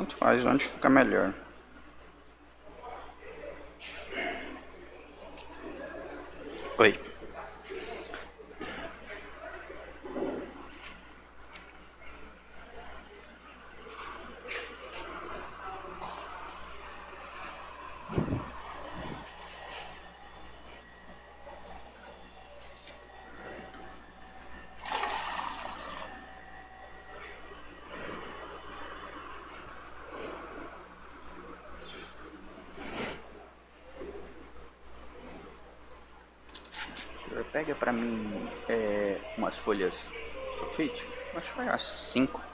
tanto faz onde fica melhor. Oi. Pega pra mim umas folhas sulfite. Acho que vai umas 5.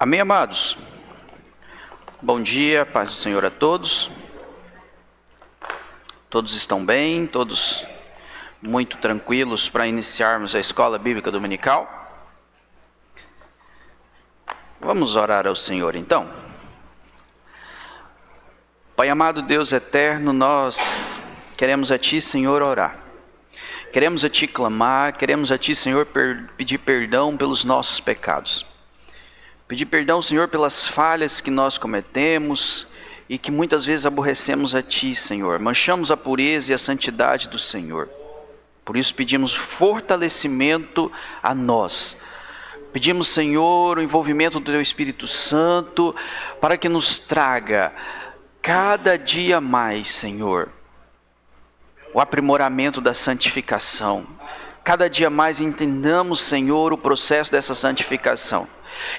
Amém, amados? Bom dia, paz do Senhor a todos. Todos estão bem? Todos muito tranquilos para iniciarmos a Escola Bíblica Dominical? Vamos orar ao Senhor, então. Pai amado, Deus eterno, nós queremos a Ti, Senhor, orar. Queremos a Ti clamar, queremos a Ti, Senhor, pedir perdão pelos nossos pecados. Pedir perdão, Senhor, pelas falhas que nós cometemos e que muitas vezes aborrecemos a Ti, Senhor. Manchamos a pureza e a santidade do Senhor. Por isso pedimos fortalecimento a nós. Pedimos, Senhor, o envolvimento do Teu Espírito Santo para que nos traga cada dia mais, Senhor, o aprimoramento da santificação. Cada dia mais entendamos, Senhor, o processo dessa santificação.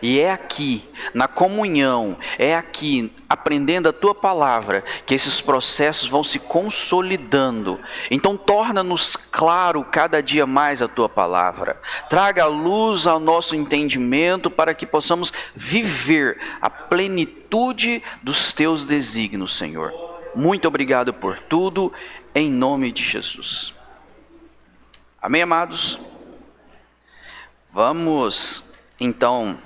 E é aqui, na comunhão, é aqui, aprendendo a Tua palavra, que esses processos vão se consolidando. Então torna-nos claro cada dia mais a Tua palavra. Traga luz ao nosso entendimento para que possamos viver a plenitude dos Teus desígnios, Senhor. Muito obrigado por tudo, em nome de Jesus. Amém, amados? Vamos, então,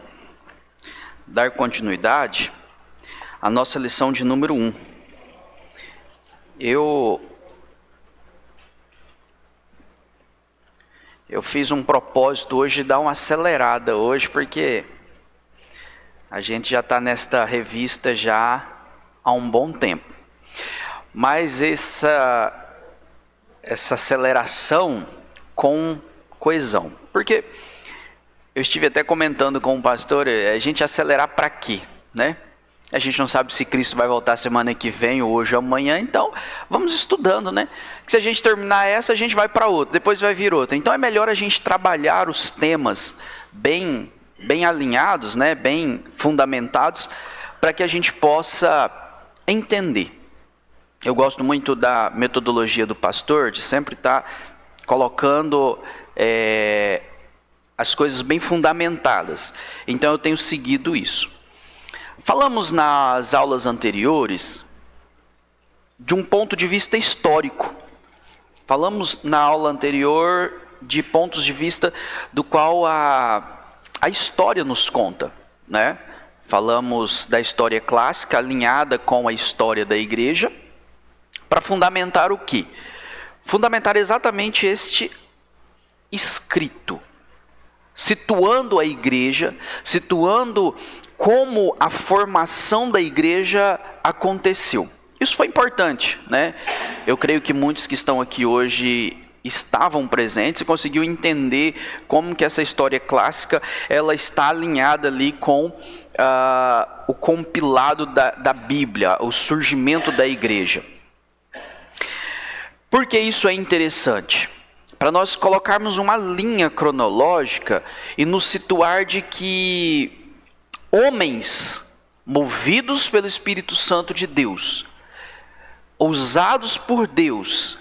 dar continuidade à nossa lição de número 1. Eu fiz um propósito hoje de dar uma acelerada hoje, porque a gente já está nesta revista já há um bom tempo. Mas essa aceleração com coesão. Porque eu estive até comentando com o pastor, a gente acelerar para quê, né? A gente não sabe se Cristo vai voltar semana que vem, ou hoje ou amanhã, então vamos estudando, né? Que se a gente terminar essa, a gente vai para outra, depois vai vir outra. Então é melhor a gente trabalhar os temas bem alinhados, né? Bem fundamentados, para que a gente possa entender. Eu gosto muito da metodologia do pastor, de sempre estar colocando as coisas bem fundamentadas. Então eu tenho seguido isso. Falamos nas aulas anteriores de um ponto de vista histórico. Falamos na aula anterior de pontos de vista do qual a história nos conta, né? Falamos da história clássica alinhada com a história da igreja, para fundamentar o quê? Fundamentar exatamente este escrito, situando a igreja, situando como a formação da igreja aconteceu. Isso foi importante, né? Eu creio que muitos que estão aqui hoje estavam presentes e conseguiu entender como que essa história clássica ela está alinhada ali com o compilado da Bíblia, o surgimento da igreja. Por que isso é interessante? Para nós colocarmos uma linha cronológica e nos situar de que homens movidos pelo Espírito Santo de Deus, usados por Deus,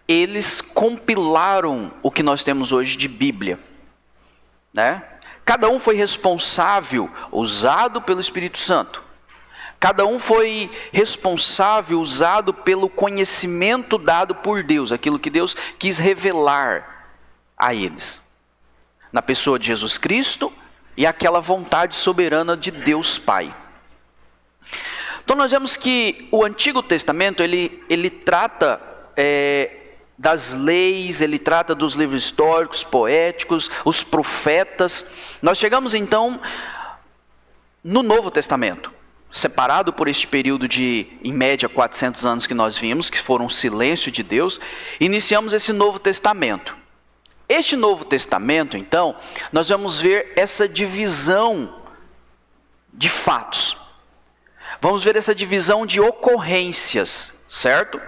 eles compilaram o que nós temos hoje de Bíblia, né? Cada um foi responsável, usado pelo Espírito Santo, Cada um foi responsável, usado pelo conhecimento dado por Deus, aquilo que Deus quis revelar a eles. Na pessoa de Jesus Cristo e aquela vontade soberana de Deus Pai. Então nós vemos que o Antigo Testamento, ele trata das leis, ele trata dos livros históricos, poéticos, os profetas. Nós chegamos então no Novo Testamento, separado por este período de, em média, 400 anos que nós vimos, que foram o silêncio de Deus, iniciamos esse Novo Testamento. Este Novo Testamento, então, nós vamos ver essa divisão de fatos. Vamos ver essa divisão de ocorrências, certo?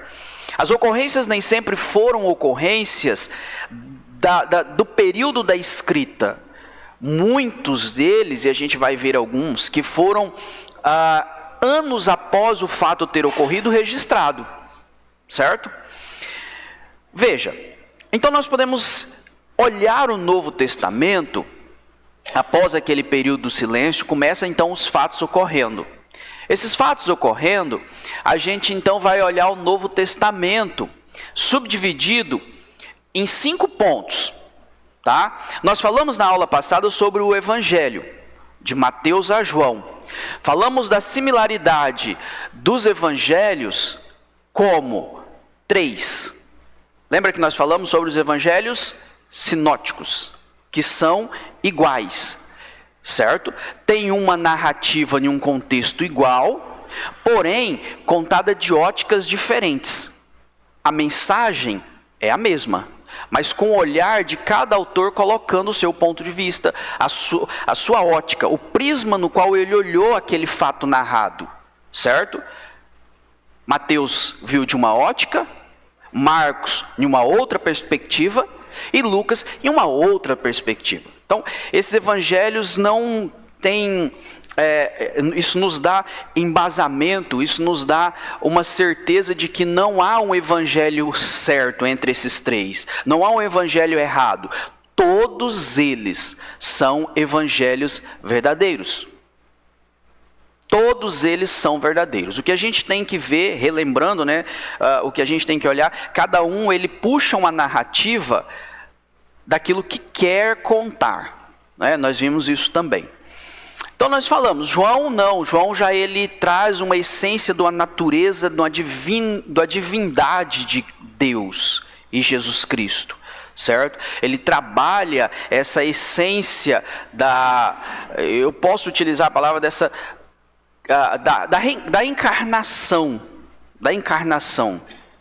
As ocorrências nem sempre foram ocorrências do período da escrita. Muitos deles, e a gente vai ver alguns, que foram anos após o fato ter ocorrido, registrado, certo? Veja, então nós podemos olhar o Novo Testamento, após aquele período do silêncio, começa então os fatos ocorrendo. Esses fatos ocorrendo, a gente então vai olhar o Novo Testamento, subdividido em 5 pontos, tá? Nós falamos na aula passada sobre o Evangelho, de Mateus a João. Falamos da similaridade dos Evangelhos como 3. Lembra que nós falamos sobre os Evangelhos sinóticos, que são iguais, certo? Tem uma narrativa em um contexto igual, porém contada de óticas diferentes. A mensagem é a mesma, mas com o olhar de cada autor colocando o seu ponto de vista, a sua ótica, o prisma no qual ele olhou aquele fato narrado, certo? Mateus viu de uma ótica, Marcos em uma outra perspectiva e Lucas em uma outra perspectiva. Então, esses evangelhos não têm, isso nos dá embasamento, isso nos dá uma certeza de que não há um evangelho certo entre esses 3. Não há um evangelho errado. Todos eles são evangelhos verdadeiros. Todos eles são verdadeiros. O que a gente tem que ver, relembrando, né, o que a gente tem que olhar, cada um ele puxa uma narrativa daquilo que quer contar, né? Nós vimos isso também. Então nós falamos, João não, João já ele traz uma essência da natureza, da divindade de Deus e Jesus Cristo, certo? Ele trabalha essa essência eu posso utilizar a palavra dessa, da encarnação,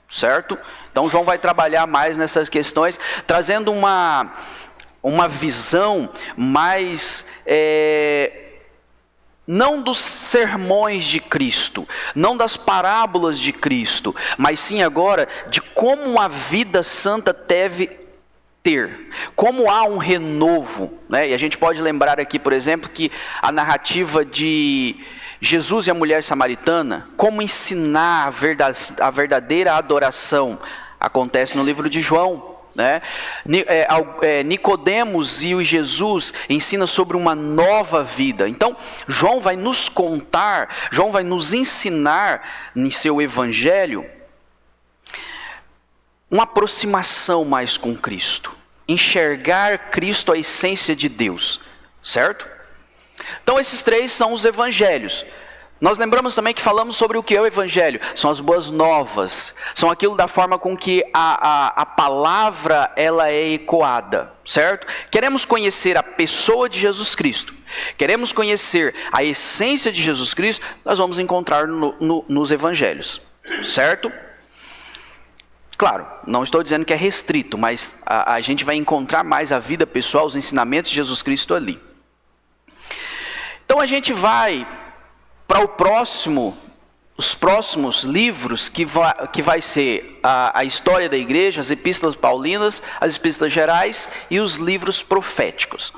certo? Então João vai trabalhar mais nessas questões, trazendo uma visão mais, não dos sermões de Cristo, não das parábolas de Cristo, mas sim agora de como a vida santa deve ter, como há um renovo, né? E a gente pode lembrar aqui, por exemplo, que a narrativa de Jesus e a mulher samaritana, como ensinar a verdadeira adoração, acontece no livro de João, né? Nicodemos e o Jesus ensina sobre uma nova vida. Então, João vai nos contar, João vai nos ensinar em seu evangelho uma aproximação mais com Cristo, enxergar Cristo, a essência de Deus, certo? Então esses 3 são os evangelhos. Nós lembramos também que falamos sobre o que é o evangelho. São as boas novas. São aquilo da forma com que a palavra ela é ecoada, certo? Queremos conhecer a pessoa de Jesus Cristo. Queremos conhecer a essência de Jesus Cristo. Nós vamos encontrar nos evangelhos, certo? Claro, não estou dizendo que é restrito, mas a gente vai encontrar mais a vida pessoal, os ensinamentos de Jesus Cristo ali. Então a gente vai para os próximos livros, que vai ser a história da igreja, as epístolas paulinas, as epístolas gerais e os livros proféticos.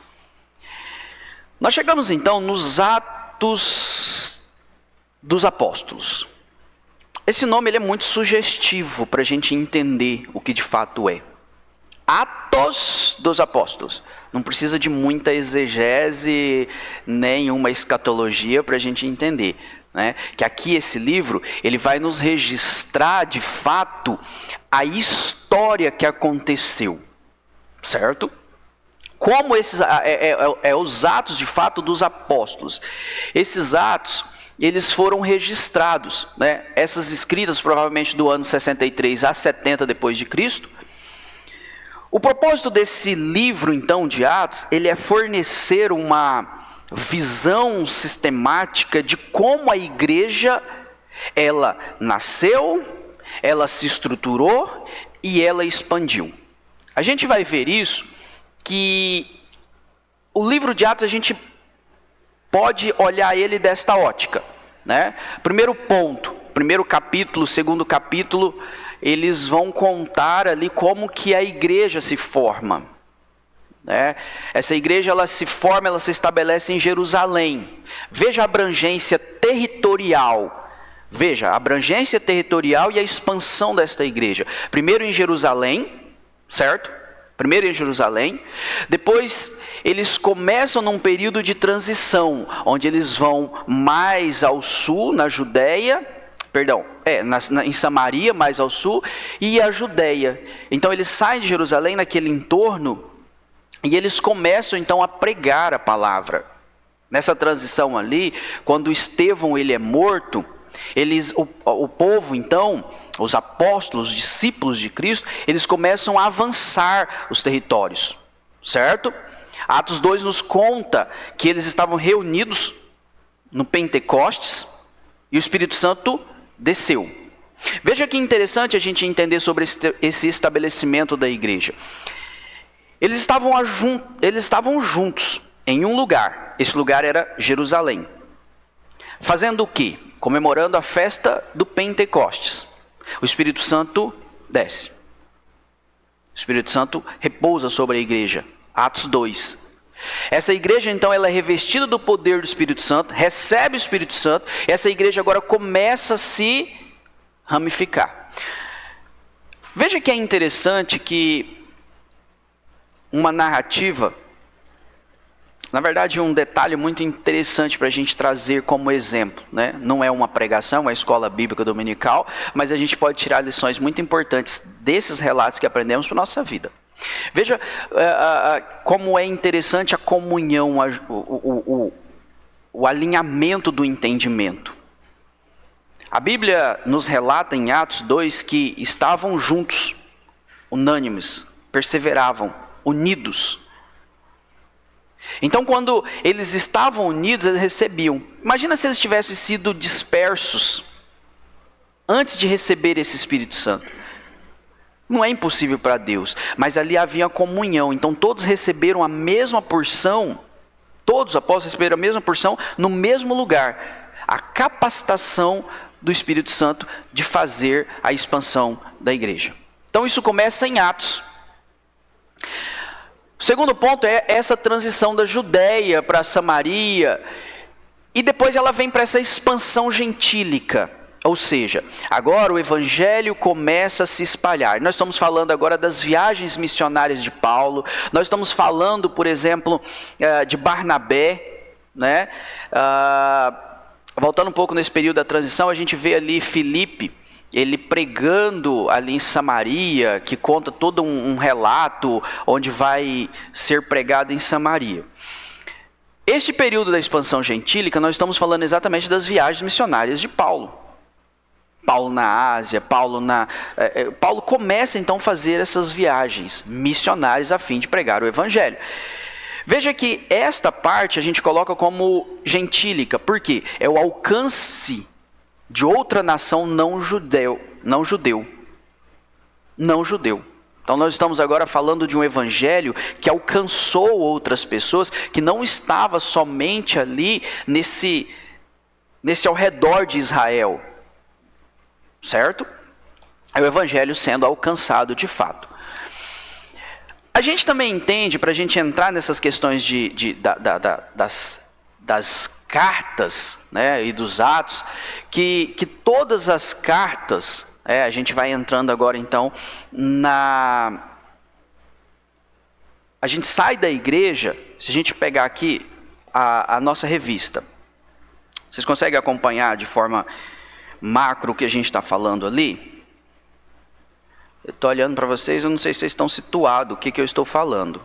Nós chegamos então nos Atos dos Apóstolos. Esse nome ele é muito sugestivo para a gente entender o que de fato é. Atos dos Apóstolos. Não precisa de muita exegese, nem uma escatologia para a gente entender. né? Que aqui esse livro ele vai nos registrar de fato a história que aconteceu, certo? Como esses os atos de fato dos apóstolos. Esses atos eles foram registrados, né? Essas escritas provavelmente do ano 63 a 70 depois de Cristo. O propósito desse livro então de Atos, ele é fornecer uma visão sistemática de como a igreja ela nasceu, ela se estruturou e ela expandiu. A gente vai ver isso, que o livro de Atos a gente pode olhar ele desta ótica, né? Primeiro ponto, primeiro capítulo, segundo capítulo, eles vão contar ali como que a igreja se forma, né? Essa igreja ela se forma, ela se estabelece em Jerusalém. Veja a abrangência territorial. Veja a abrangência territorial e a expansão desta igreja. Primeiro em Jerusalém, certo? Primeiro em Jerusalém. Depois eles começam num período de transição, onde eles vão mais ao sul, na Judéia. Em Samaria, mais ao sul, e a Judéia. Então eles saem de Jerusalém, naquele entorno, e eles começam então a pregar a palavra. Nessa transição ali, quando Estevão ele é morto, o povo então, os apóstolos, os discípulos de Cristo, eles começam a avançar os territórios, certo? Atos 2 nos conta que eles estavam reunidos no Pentecostes, e o Espírito Santo desceu. Veja que interessante a gente entender sobre esse estabelecimento da igreja. Eles estavam juntos em um lugar. Esse lugar era Jerusalém. Fazendo o quê? Comemorando a festa do Pentecostes. O Espírito Santo desce. O Espírito Santo repousa sobre a igreja. Atos 2. Essa igreja então ela é revestida do poder do Espírito Santo, recebe o Espírito Santo, e essa igreja agora começa a se ramificar. Veja que é interessante que uma narrativa, na verdade um detalhe muito interessante para a gente trazer como exemplo, né? Não é uma pregação, é uma escola bíblica dominical, mas a gente pode tirar lições muito importantes desses relatos que aprendemos para a nossa vida. Veja como é interessante a comunhão, o alinhamento do entendimento. A Bíblia nos relata em Atos 2 que estavam juntos, unânimes, perseveravam, unidos. Então quando eles estavam unidos, eles recebiam. Imagina se eles tivessem sido dispersos antes de receber esse Espírito Santo. Não é impossível para Deus, mas ali havia comunhão, então todos receberam a mesma porção, todos os apóstolos receberam a mesma porção no mesmo lugar, a capacitação do Espírito Santo de fazer a expansão da igreja. Então isso começa em Atos. O segundo ponto é essa transição da Judéia para Samaria, e depois ela vem para essa expansão gentílica. Ou seja, agora o evangelho começa a se espalhar. Nós estamos falando agora das viagens missionárias de Paulo. Nós estamos falando, por exemplo, de Barnabé, né? Voltando um pouco nesse período da transição, a gente vê ali Filipe, ele pregando ali em Samaria, que conta todo um relato onde vai ser pregado em Samaria. Este período da expansão gentílica, nós estamos falando exatamente das viagens missionárias de Paulo. Paulo na Ásia, Paulo começa então a fazer essas viagens missionárias a fim de pregar o evangelho. Veja que esta parte a gente coloca como gentílica, porque é o alcance de outra nação não judeu. Então nós estamos agora falando de um evangelho que alcançou outras pessoas, que não estava somente ali nesse ao redor de Israel. Certo? É o evangelho sendo alcançado de fato. A gente também entende, para a gente entrar nessas questões das cartas, né, e dos atos, que todas as cartas, a gente vai entrando agora então a gente sai da igreja, se a gente pegar aqui a nossa revista, Vocês conseguem acompanhar de forma macro o que a gente está falando ali? Eu estou olhando para vocês, eu não sei se vocês estão situados o que eu estou falando.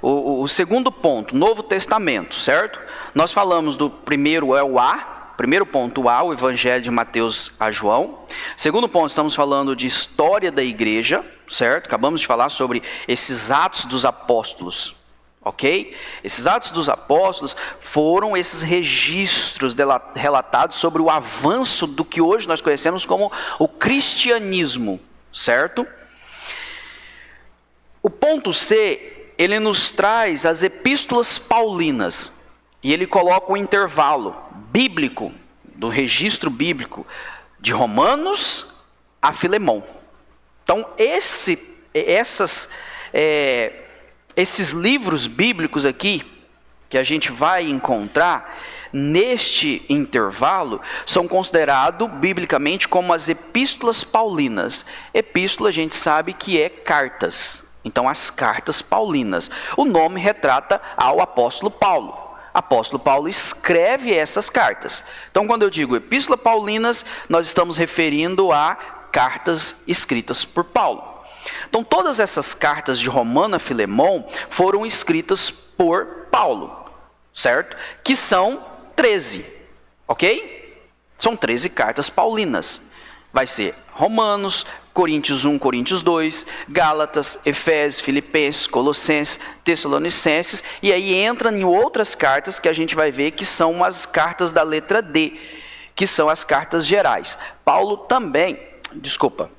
O segundo ponto, Novo Testamento, certo? Nós falamos do primeiro é o A, primeiro ponto A, o Evangelho de Mateus a João. Segundo ponto, estamos falando de história da igreja, certo? Acabamos de falar sobre esses Atos dos Apóstolos. Ok? Esses Atos dos Apóstolos foram esses registros relatados sobre o avanço do que hoje nós conhecemos como o cristianismo, certo? O ponto C, ele nos traz as epístolas paulinas, e ele coloca um intervalo bíblico, do registro bíblico, de Romanos a Filemão. Então, esses livros bíblicos aqui, que a gente vai encontrar neste intervalo, são considerados biblicamente como as epístolas paulinas. Epístola a gente sabe que é cartas. Então, as cartas paulinas. O nome retrata ao apóstolo Paulo. Apóstolo Paulo escreve essas cartas. Então, quando eu digo epístola paulinas, nós estamos referindo a cartas escritas por Paulo. Então, todas essas cartas de Romano a Filemão foram escritas por Paulo, certo? Que são 13, ok? São 13 cartas paulinas. Vai ser Romanos, Coríntios 1, Coríntios 2, Gálatas, Efésios, Filipenses, Colossenses, Tessalonicenses, e aí entra em outras cartas que a gente vai ver que são as cartas da letra D, que são as cartas gerais. Paulo também, desculpa,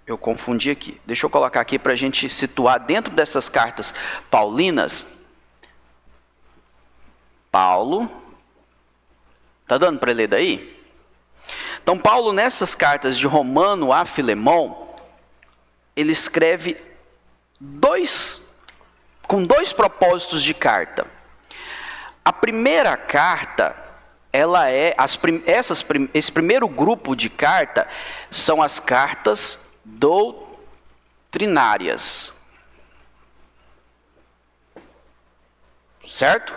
eu confundi aqui. Deixa eu colocar aqui para a gente situar dentro dessas cartas paulinas. Paulo, tá dando para ler daí? Então, Paulo, nessas cartas de Romano a Filemão, ele escreve com dois propósitos de carta. A primeira carta, esse primeiro grupo de carta são as cartas doutrinárias. Certo?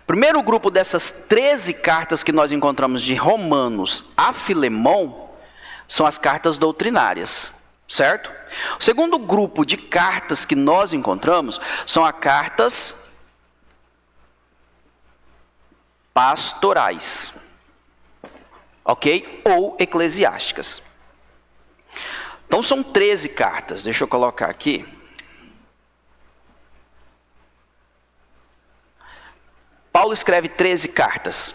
Primeiro grupo dessas 13 cartas que nós encontramos de Romanos a Filemão são as cartas doutrinárias, certo? O segundo grupo de cartas que nós encontramos são as cartas pastorais, ok? Ou eclesiásticas. Então são 13 cartas, deixa eu colocar aqui. Paulo escreve 13 cartas.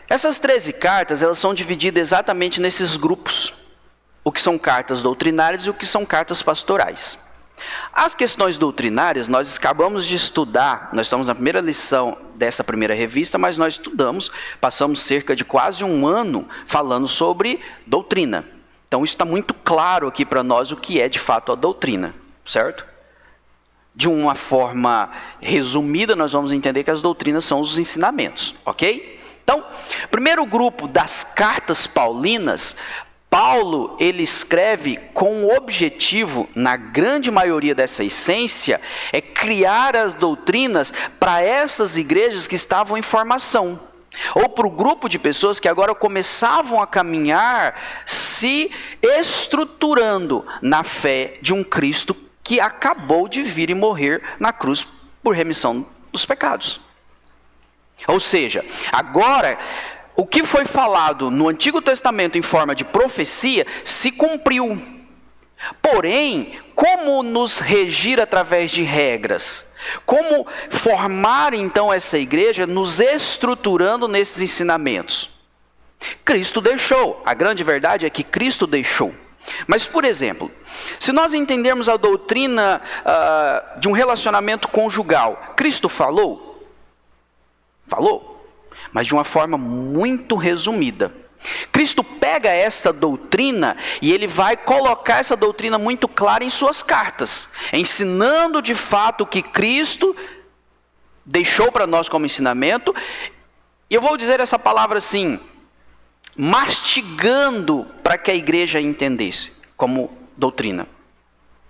Essas 13 cartas, elas são divididas exatamente nesses grupos. O que são cartas doutrinárias e o que são cartas pastorais. As questões doutrinárias, nós acabamos de estudar, nós estamos na primeira lição dessa primeira revista, mas nós passamos cerca de quase um ano falando sobre doutrina. Então isso está muito claro aqui para nós o que é de fato a doutrina, certo? De uma forma resumida, nós vamos entender que as doutrinas são os ensinamentos, ok? Então, primeiro grupo das cartas paulinas, Paulo, ele escreve com o objetivo, na grande maioria dessa essência, é criar as doutrinas para essas igrejas que estavam em formação. Ou para o grupo de pessoas que agora começavam a caminhar, se estruturando na fé de um Cristo que acabou de vir e morrer na cruz por remissão dos pecados. Ou seja, agora, o que foi falado no Antigo Testamento em forma de profecia se cumpriu. Porém, como nos regir através de regras? Como formar então essa igreja nos estruturando nesses ensinamentos? Cristo deixou. A grande verdade é que Cristo deixou. Mas, por exemplo, se nós entendermos a doutrina de um relacionamento conjugal, Cristo falou? Falou, mas de uma forma muito resumida. Cristo pega essa doutrina e ele vai colocar essa doutrina muito clara em suas cartas, ensinando de fato o que Cristo deixou para nós como ensinamento. E eu vou dizer essa palavra assim, mastigando para que a igreja entendesse como doutrina.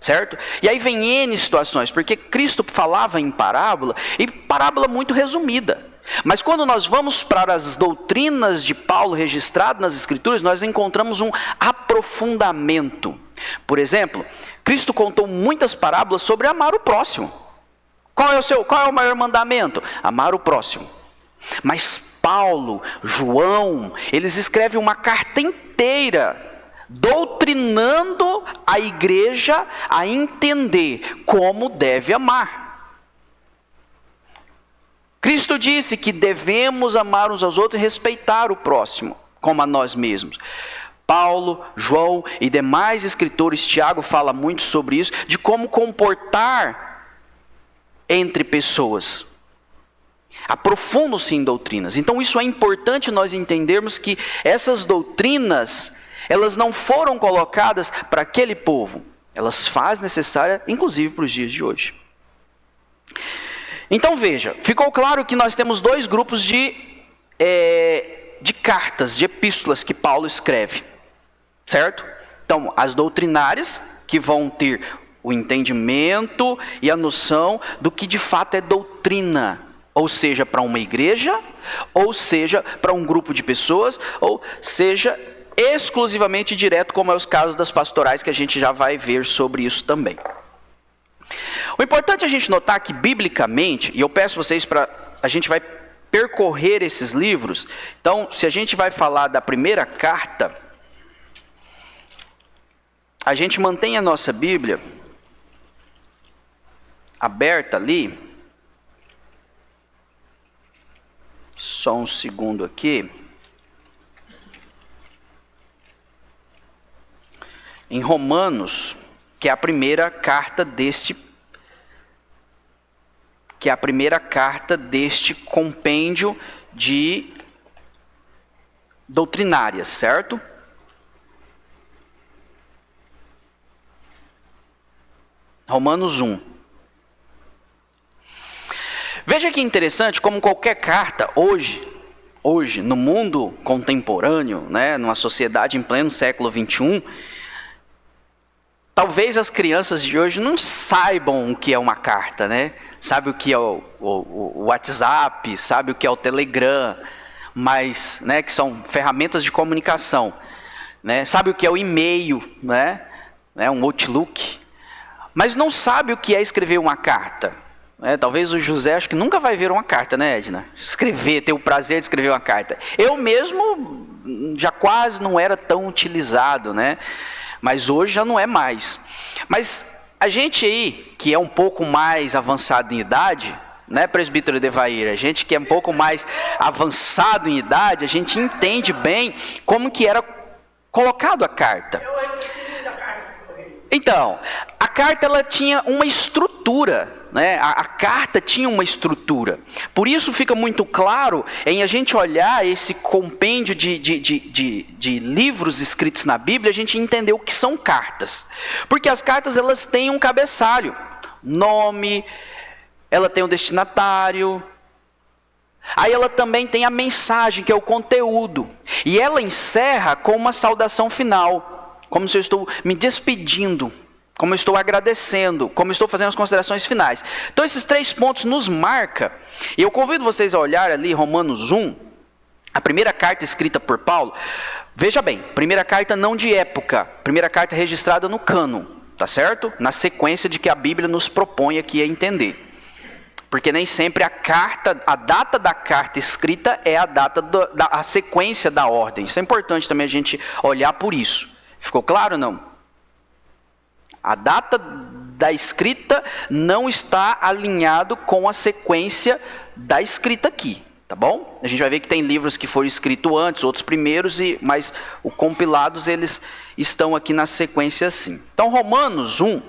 certo? E aí vem N situações, porque Cristo falava em parábola, e parábola muito resumida. Mas quando nós vamos para as doutrinas de Paulo registradas nas Escrituras, nós encontramos um aprofundamento. Por exemplo, Cristo contou muitas parábolas sobre amar o próximo. Qual é o maior mandamento? Amar o próximo. Mas Paulo, João, eles escrevem uma carta inteira doutrinando a igreja a entender como deve amar. Cristo disse que devemos amar uns aos outros e respeitar o próximo, como a nós mesmos. Paulo, João e demais escritores, Tiago fala muito sobre isso, de como comportar entre pessoas. Aprofundam-se em doutrinas. Então isso é importante nós entendermos que essas doutrinas, elas não foram colocadas para aquele povo. Elas fazem necessária, inclusive, para os dias de hoje. Então veja, ficou claro que nós temos dois grupos de cartas, de epístolas que Paulo escreve. Certo? Então, as doutrinárias, que vão ter o entendimento e a noção do que de fato é doutrina. Ou seja, para uma igreja, ou seja, para um grupo de pessoas, ou seja, exclusivamente direto, como é os casos das pastorais, que a gente já vai ver sobre isso também. O importante é a gente notar que, biblicamente, e eu peço vocês para... A gente vai percorrer esses livros. Então, se a gente vai falar da primeira carta, a gente mantém a nossa Bíblia aberta ali. Só um segundo aqui. Em Romanos, que é a primeira carta deste compêndio de doutrinárias, certo? Romanos 1. Veja que interessante como qualquer carta hoje no mundo contemporâneo, né, numa sociedade em pleno século 21, talvez as crianças de hoje não saibam o que é uma carta, né? Sabe o que é o WhatsApp, sabe o que é o Telegram, mas, né, que são ferramentas de comunicação, né? Sabe o que é o e-mail, né? Um Outlook. Mas não sabe o que é escrever uma carta. Talvez o José, acho que nunca vai ver uma carta, né, Edna? Ter o prazer de escrever uma carta. Eu mesmo já quase não era tão utilizado, né? Mas hoje já não é mais. Mas a gente aí, que é um pouco mais avançado em idade, né, presbítero Devair? A gente que é um pouco mais avançado em idade, a gente entende bem como que era colocado a carta. Então, a carta ela tinha uma estrutura, né? A carta tinha uma estrutura. Por isso fica muito claro em a gente olhar esse compêndio de livros escritos na Bíblia, a gente entender o que são cartas. Porque as cartas elas têm um cabeçalho, nome, ela tem um destinatário, aí ela também tem a mensagem, que é o conteúdo. E ela encerra com uma saudação final. Como se eu estou me despedindo, como eu estou agradecendo, como eu estou fazendo as considerações finais. Então esses 3 pontos nos marcam. E eu convido vocês a olhar ali Romanos 1, a primeira carta escrita por Paulo. Veja bem, primeira carta não de época, primeira carta registrada no cânon, tá certo? Na sequência de que a Bíblia nos propõe aqui a entender. Porque nem sempre a data da carta escrita é a data a sequência da ordem. Isso é importante também a gente olhar por isso. Ficou claro ou não? A data da escrita não está alinhado com a sequência da escrita aqui, tá bom? A gente vai ver que tem livros que foram escritos antes, outros primeiros, mas os compilados eles estão aqui na sequência assim. Então Romanos 1,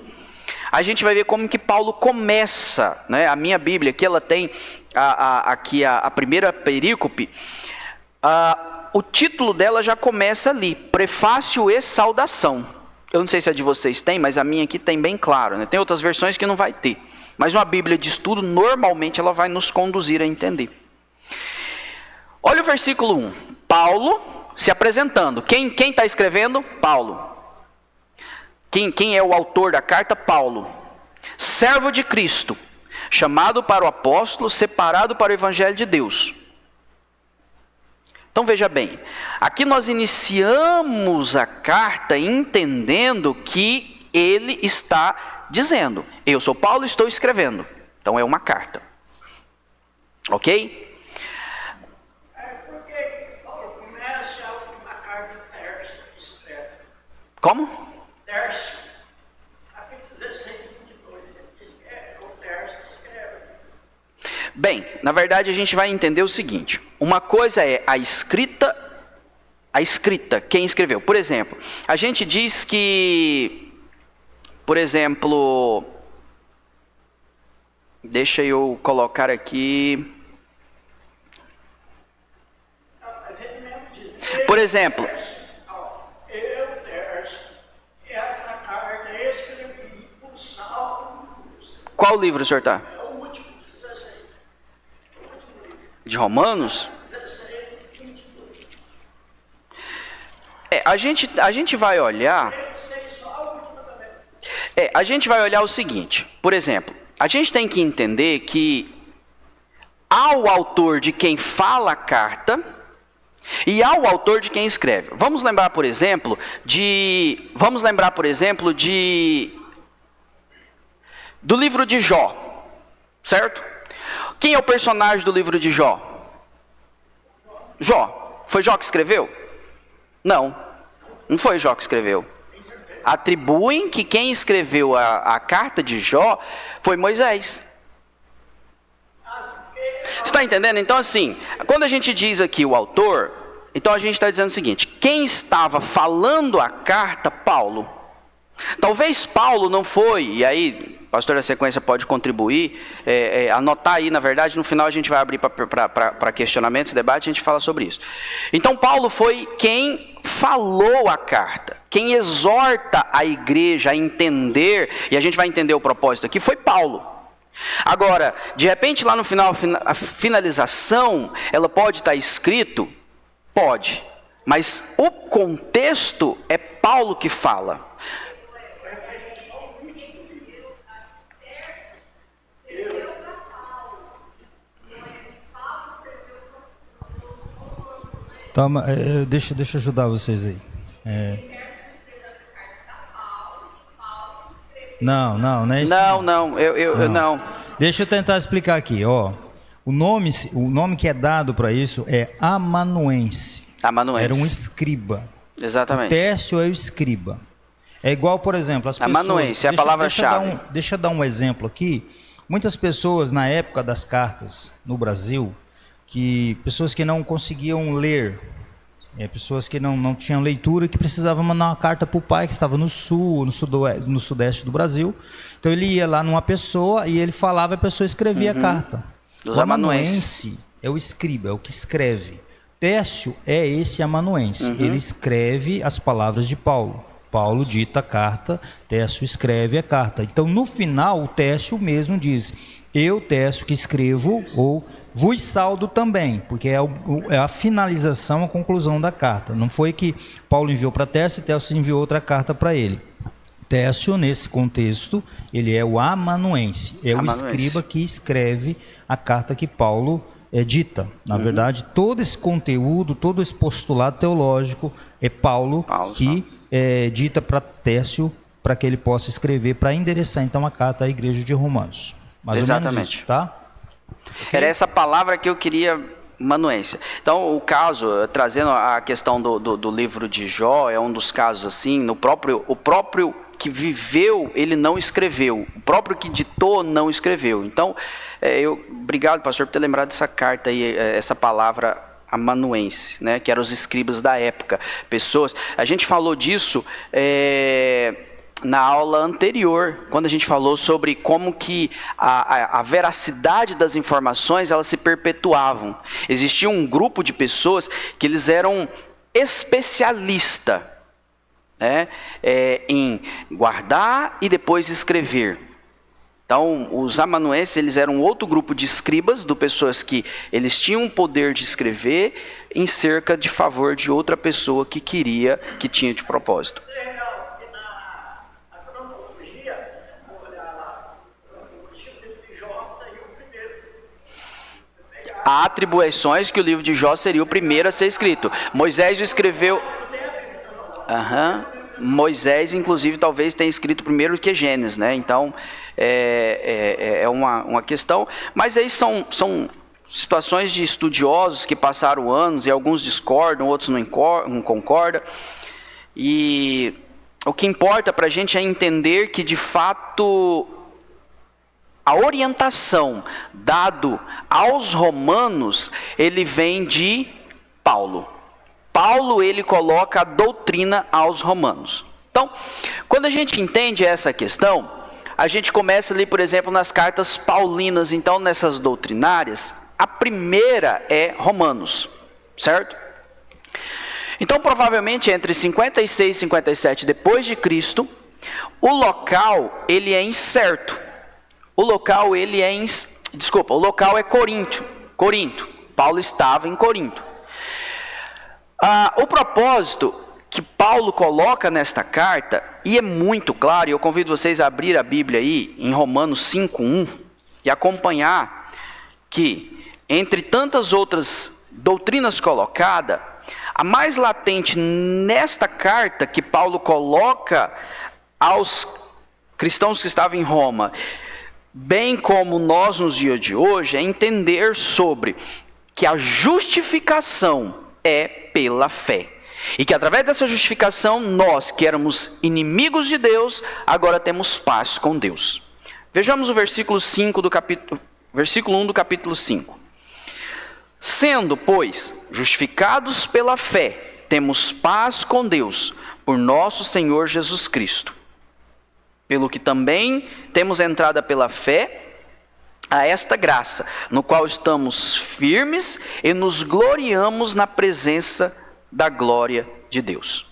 a gente vai ver como que Paulo começa, né? A minha Bíblia aqui ela tem aqui a primeira perícope. O título dela já começa ali, prefácio e saudação. Eu não sei se a de vocês tem, mas a minha aqui tem bem claro, né? Tem outras versões que não vai ter. Mas uma Bíblia de estudo, normalmente, ela vai nos conduzir a entender. Olha o versículo 1. Paulo se apresentando. Quem está escrevendo? Paulo. Quem é o autor da carta? Paulo. Servo de Cristo, chamado para o apóstolo, separado para o evangelho de Deus. Então veja bem, aqui nós iniciamos a carta entendendo que ele está dizendo: eu sou Paulo e estou escrevendo. Então é uma carta. Ok? Porque Paulo começa a última carta de Tércio, escreve. Como? Tércio, capítulo 16, 22, ele diz que é o Tércio que escreve. Bem, na verdade a gente vai entender o seguinte: uma coisa é a escrita, quem escreveu. Por exemplo, a gente diz que, por exemplo, deixa eu colocar aqui, por exemplo, Eu, Tércio, essa carta eu escrevi por Saulo. qual livro o senhor está? É o último, 16. O último livro, De Romanos? 16, 22. A gente vai olhar, a gente vai olhar o seguinte, por exemplo, a gente tem que entender que há o autor de quem fala a carta e há o autor de quem escreve. Vamos lembrar, por exemplo, do livro de Jó, certo? Quem é o personagem do livro de Jó? Jó. Foi Jó que escreveu? Não foi Jó que escreveu. Atribuem que quem escreveu a carta de Jó foi Moisés. Você está entendendo? Então assim, quando a gente diz aqui o autor, então a gente está dizendo o seguinte: quem estava falando a carta? Paulo. Talvez Paulo não foi, e aí o pastor da sequência pode contribuir, anotar aí, na verdade, no final a gente vai abrir para questionamentos, debate, a gente fala sobre isso. Então Paulo foi quem falou a carta, quem exorta a igreja a entender, e a gente vai entender o propósito aqui, foi Paulo. Agora, de repente lá no final, a finalização, ela pode estar escrito? Pode, mas o contexto é Paulo que fala. Toma, deixa eu ajudar vocês aí. Não é isso. Não, eu não. Deixa eu tentar explicar aqui, ó. O nome que é dado para isso é amanuense. Amanuense. Era um escriba. Exatamente. O Tércio é o escriba. É igual, por exemplo, as pessoas... Amanuense é a palavra-chave. Deixa eu dar um exemplo aqui. Muitas pessoas, na época das cartas no Brasil, pessoas que não conseguiam ler, pessoas que não tinham leitura, que precisavam mandar uma carta para o pai, que estava no sul, no sudeste do Brasil. Então ele ia lá numa pessoa e ele falava, a pessoa escrevia a carta. O amanuense é o escriba, é o que escreve. Tércio é esse amanuense. Ele escreve as palavras de Paulo. Paulo dita a carta, Tércio escreve a carta. Então, no final, o Tércio mesmo diz: eu, Tércio, que escrevo, ou vos saldo também, porque é a finalização, a conclusão da carta. Não foi que Paulo enviou para Tércio e Tércio enviou outra carta para ele. Tércio, nesse contexto, ele é o amanuense, o escriba que escreve a carta que Paulo dita. Na verdade, todo esse conteúdo, todo esse postulado teológico é Paulo que dita para Tércio, para que ele possa escrever, para endereçar então a carta à igreja de Romanos. Mais Exatamente. ou menos isso, tá? Era essa palavra que eu queria, manuência. Então, o caso, trazendo a questão do livro de Jó, é um dos casos assim, o próprio que viveu, ele não escreveu. O próprio que ditou, não escreveu. Então, obrigado, pastor, por ter lembrado dessa carta aí, essa palavra amanuense, né, que eram os escribas da época. Pessoas, a gente falou disso na aula anterior, quando a gente falou sobre como que a veracidade das informações, elas se perpetuavam. Existia um grupo de pessoas que eles eram especialistas, né, em guardar e depois escrever. Então, os amanuenses, eles eram outro grupo de escribas, de pessoas que eles tinham o poder de escrever em cerca de favor de outra pessoa que tinha de propósito. Legal, há atribuições que o livro de Jó seria o primeiro a ser escrito. Moisés o escreveu... Moisés, inclusive, talvez tenha escrito primeiro que Gênesis, né? Então, é uma questão. Mas aí são situações de estudiosos que passaram anos e alguns discordam, outros não concordam. E o que importa para a gente é entender que, de fato, a orientação dado aos romanos, ele vem de Paulo. Paulo, ele coloca a doutrina aos romanos. Então, quando a gente entende essa questão, a gente começa ali, por exemplo, nas cartas paulinas. Então, nessas doutrinárias, a primeira é Romanos, certo? Então, provavelmente, entre 56 e 57 depois de Cristo, o local, ele é incerto. O local, o local é Corinto. Paulo estava em Corinto. O propósito que Paulo coloca nesta carta, e é muito claro, e eu convido vocês a abrir a Bíblia aí, em Romanos 5:1, e acompanhar que, entre tantas outras doutrinas colocadas, a mais latente nesta carta que Paulo coloca aos cristãos que estavam em Roma, bem como nós nos dias de hoje, é entender sobre que a justificação é pela fé. E que através dessa justificação, nós que éramos inimigos de Deus, agora temos paz com Deus. Vejamos o versículo 1 do capítulo 5. Sendo, pois, justificados pela fé, temos paz com Deus, por nosso Senhor Jesus Cristo. Pelo que também temos entrada pela fé a esta graça, no qual estamos firmes e nos gloriamos na presença da glória de Deus.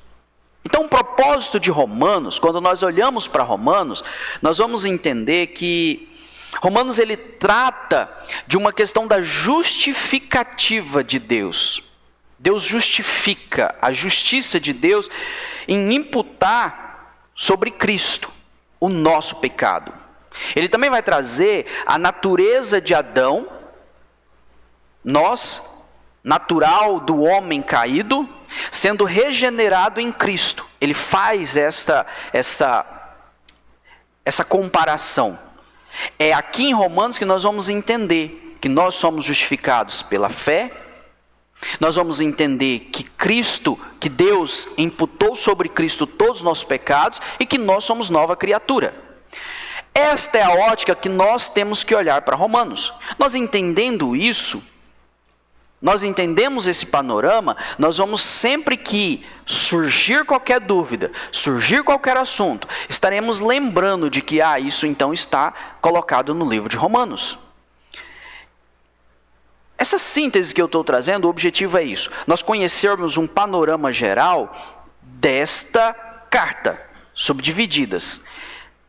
Então, o propósito de Romanos, quando nós olhamos para Romanos, nós vamos entender que Romanos, ele trata de uma questão da justificativa de Deus. Deus justifica, a justiça de Deus em imputar sobre Cristo o nosso pecado. Ele também vai trazer a natureza de Adão, natural do homem caído, sendo regenerado em Cristo. Ele faz essa comparação. É aqui em Romanos que nós vamos entender que nós somos justificados pela fé. Nós vamos entender que Deus imputou sobre Cristo todos os nossos pecados e que nós somos nova criatura. Esta é a ótica que nós temos que olhar para Romanos. Nós entendendo isso, nós entendemos esse panorama, nós vamos sempre que surgir qualquer dúvida, surgir qualquer assunto, estaremos lembrando de que isso então está colocado no livro de Romanos. Essa síntese que eu estou trazendo, o objetivo é isso. Nós conhecermos um panorama geral desta carta, subdivididas.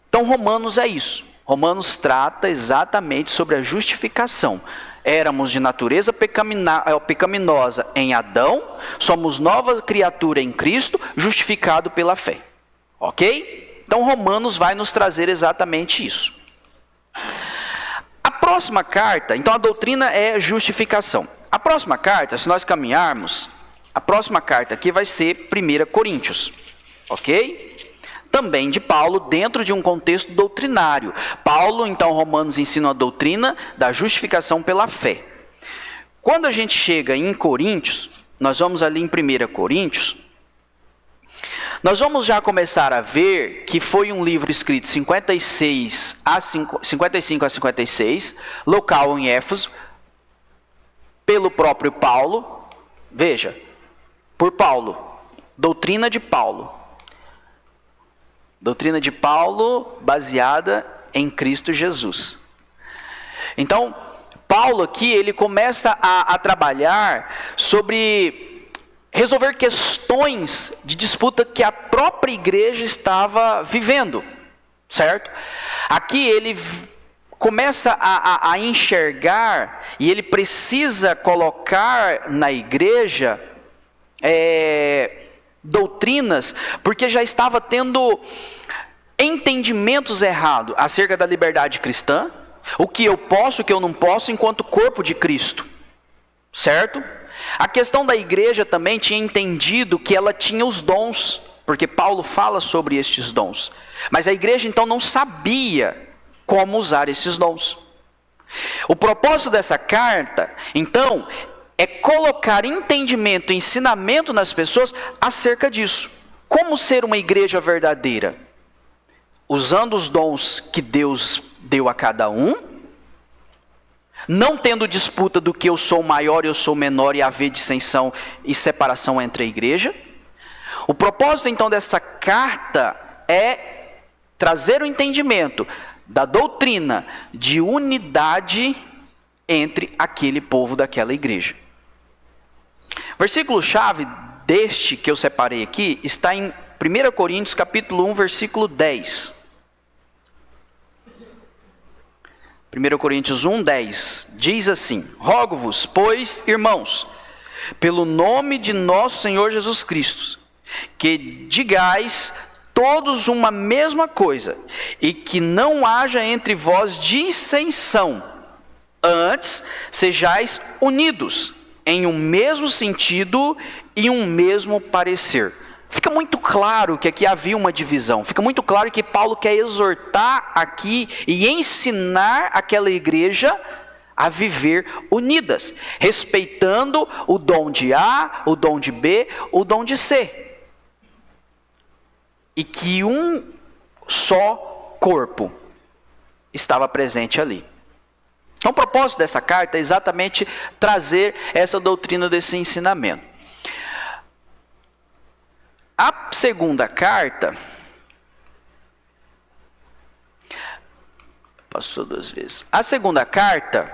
Então, Romanos é isso. Romanos trata exatamente sobre a justificação. Éramos de natureza pecaminosa em Adão, somos nova criatura em Cristo, justificado pela fé. Ok? Então, Romanos vai nos trazer exatamente isso. A próxima carta, então a doutrina é justificação. A próxima carta, se nós caminharmos, a próxima carta aqui vai ser 1 Coríntios. Ok? Também de Paulo, dentro de um contexto doutrinário. Paulo, então, Romanos ensina a doutrina da justificação pela fé. Quando a gente chega em Coríntios, nós vamos ali em 1 Coríntios, nós vamos já começar a ver que foi um livro escrito 55 a 56, local em Éfeso, pelo próprio Paulo. Veja, por Paulo, doutrina de Paulo. Doutrina de Paulo baseada em Cristo Jesus. Então, Paulo aqui, ele começa a trabalhar sobre resolver questões de disputa que a própria igreja estava vivendo, certo? Aqui ele começa a enxergar e ele precisa colocar na igreja doutrinas, porque já estava tendo entendimentos errados acerca da liberdade cristã, o que eu posso, o que eu não posso enquanto corpo de Cristo. certo? A questão da igreja também tinha entendido que ela tinha os dons, porque Paulo fala sobre estes dons. Mas a igreja então não sabia como usar esses dons. O propósito dessa carta, então, é colocar entendimento e ensinamento nas pessoas acerca disso. Como ser uma igreja verdadeira? Usando os dons que Deus deu a cada um, não tendo disputa do que eu sou maior e eu sou menor e haver dissensão e separação entre a igreja. O propósito então dessa carta é trazer o entendimento da doutrina de unidade entre aquele povo daquela igreja. Versículo-chave deste que eu separei aqui está em 1 Coríntios capítulo 1, versículo 10. 1 Coríntios 1, 10, diz assim: rogo-vos, pois, irmãos, pelo nome de nosso Senhor Jesus Cristo, que digais todos uma mesma coisa, e que não haja entre vós dissensão, antes sejais unidos em um mesmo sentido e um mesmo parecer. Fica muito claro que aqui havia uma divisão. Fica muito claro que Paulo quer exortar aqui e ensinar aquela igreja a viver unidas, respeitando o dom de A, o dom de B, o dom de C. E que um só corpo estava presente ali. Então, o propósito dessa carta é exatamente trazer essa doutrina desse ensinamento. A segunda carta, passou 2 vezes. A segunda carta,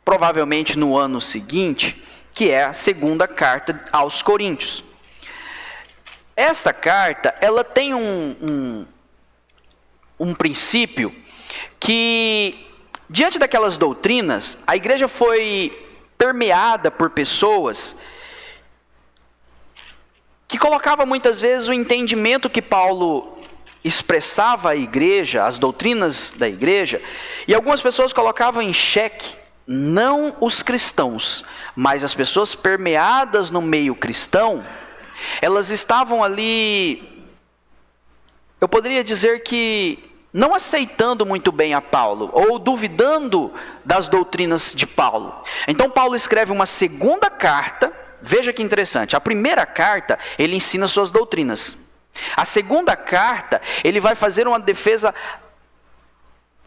provavelmente no ano seguinte, que é a segunda carta aos Coríntios. Esta carta, ela tem um princípio que, diante daquelas doutrinas, a igreja foi permeada por pessoas que colocava muitas vezes o entendimento que Paulo expressava à igreja, as doutrinas da igreja, e algumas pessoas colocavam em xeque, não os cristãos, mas as pessoas permeadas no meio cristão, elas estavam ali, eu poderia dizer que não aceitando muito bem a Paulo, ou duvidando das doutrinas de Paulo. Então Paulo escreve uma segunda carta. Veja que interessante, a primeira carta, ele ensina suas doutrinas. A segunda carta, ele vai fazer uma defesa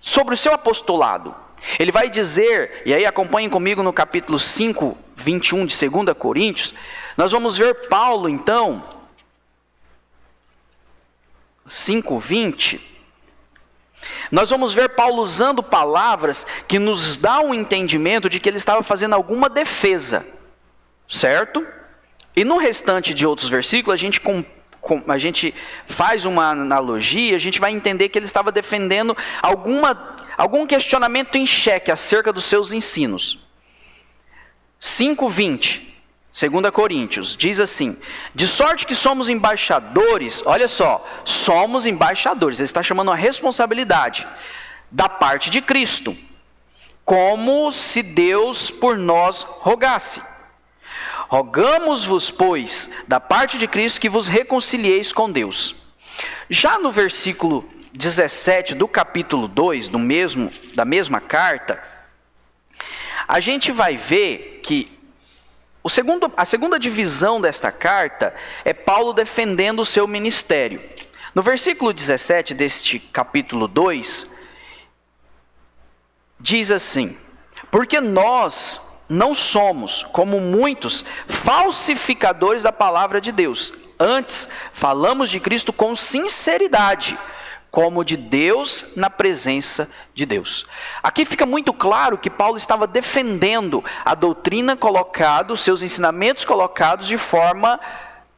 sobre o seu apostolado. Ele vai dizer, e aí acompanhem comigo no capítulo 5, 21 de 2 Coríntios, nós vamos ver Paulo então, 5, 20, nós vamos ver Paulo usando palavras que nos dão um entendimento de que ele estava fazendo alguma defesa. Certo? E no restante de outros versículos, a gente faz uma analogia, a gente vai entender que ele estava defendendo algum questionamento em xeque acerca dos seus ensinos. 5:20, 2 Coríntios, diz assim: de sorte que somos embaixadores, olha só, somos embaixadores, ele está chamando a responsabilidade da parte de Cristo, como se Deus por nós rogasse. Rogamos-vos, pois, da parte de Cristo, que vos reconcilieis com Deus. Já no versículo 17 do capítulo 2, da mesma carta, a gente vai ver que a segunda divisão desta carta é Paulo defendendo o seu ministério. No versículo 17 deste capítulo 2, diz assim: porque nós não somos, como muitos, falsificadores da palavra de Deus. Antes, falamos de Cristo com sinceridade, como de Deus na presença de Deus. Aqui fica muito claro que Paulo estava defendendo a doutrina colocada, os seus ensinamentos colocados de forma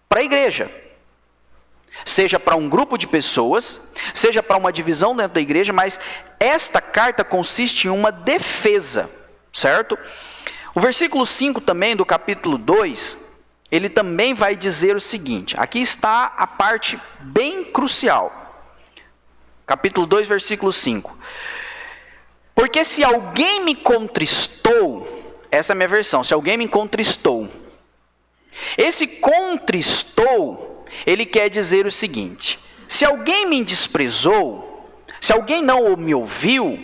para a igreja. Seja para um grupo de pessoas, seja para uma divisão dentro da igreja, mas esta carta consiste em uma defesa, certo? O versículo 5 também do capítulo 2, ele também vai dizer o seguinte, aqui está a parte bem crucial. Capítulo 2, versículo 5. Porque se alguém me contristou, essa é a minha versão. Se alguém me contristou. Esse contristou, ele quer dizer o seguinte: se alguém me desprezou, se alguém não me ouviu,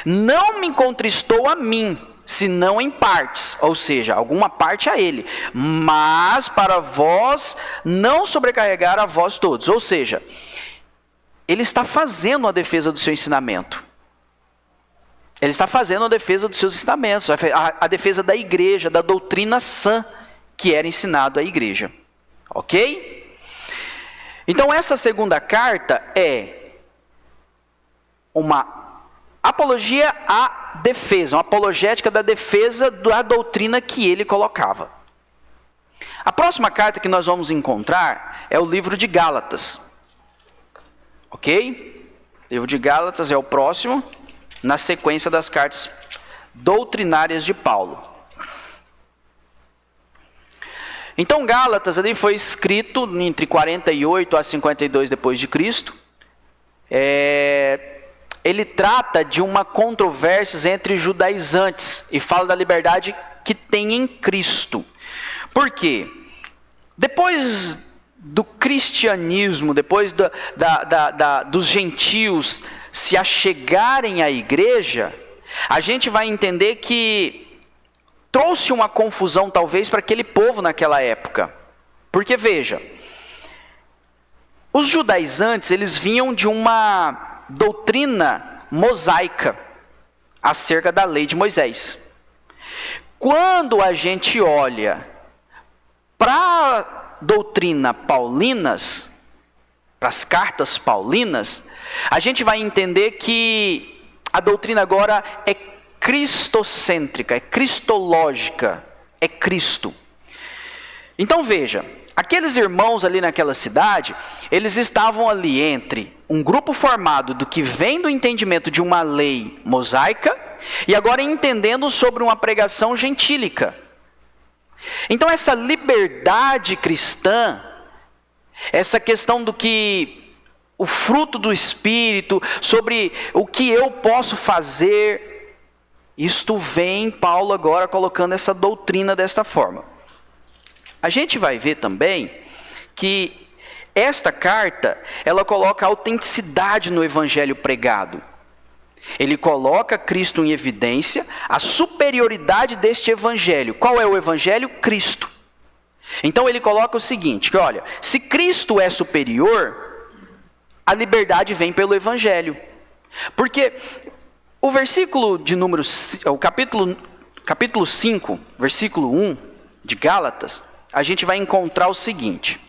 não me contristou a mim, senão em partes, ou seja, alguma parte a ele, mas para vós não sobrecarregar a vós todos. Ou seja, ele está fazendo a defesa do seu ensinamento. Ele está fazendo a defesa dos seus ensinamentos, a defesa da igreja, da doutrina sã que era ensinado à igreja. Ok? Então essa segunda carta é uma apologia à defesa, uma apologética da defesa da doutrina que ele colocava. A próxima carta que nós vamos encontrar é o livro de Gálatas. Ok? O livro de Gálatas é o próximo, na sequência das cartas doutrinárias de Paulo. Então Gálatas ali foi escrito entre 48 a 52 depois de Cristo. Ele trata de uma controvérsia entre judaizantes e fala da liberdade que tem em Cristo. Por quê? Depois do cristianismo, depois dos gentios se achegarem à igreja, a gente vai entender que trouxe uma confusão talvez para aquele povo naquela época. Porque veja, os judaizantes, eles vinham de uma doutrina mosaica acerca da lei de Moisés. Quando a gente olha para a doutrina paulinas, para as cartas paulinas, a gente vai entender que a doutrina agora é cristocêntrica, é cristológica, é Cristo. Então veja, aqueles irmãos ali naquela cidade, eles estavam ali entre um grupo formado do que vem do entendimento de uma lei mosaica e agora entendendo sobre uma pregação gentílica. Então essa liberdade cristã, essa questão do que o fruto do Espírito, sobre o que eu posso fazer, isto vem Paulo agora colocando essa doutrina desta forma. A gente vai ver também que esta carta, ela coloca autenticidade no evangelho pregado. Ele coloca Cristo em evidência, a superioridade deste evangelho. Qual é o evangelho? Cristo. Então ele coloca o seguinte, que olha, se Cristo é superior, a liberdade vem pelo evangelho. Porque o versículo de número, o capítulo 5, versículo 1 de Gálatas, a gente vai encontrar o seguinte.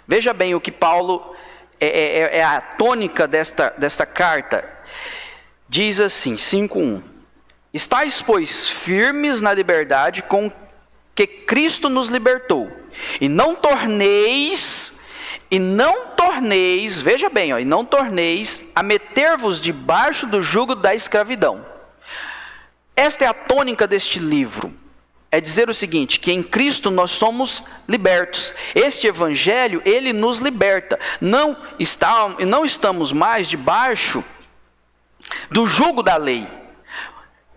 Veja bem o que Paulo, é a tônica desta carta. Diz assim, 5:1. Estais, pois, firmes na liberdade com que Cristo nos libertou. E não torneis, veja bem, e não torneis a meter-vos debaixo do jugo da escravidão. Esta é a tônica deste livro. É dizer o seguinte, que em Cristo nós somos libertos. Este evangelho, ele nos liberta. Não estamos mais debaixo do jugo da lei.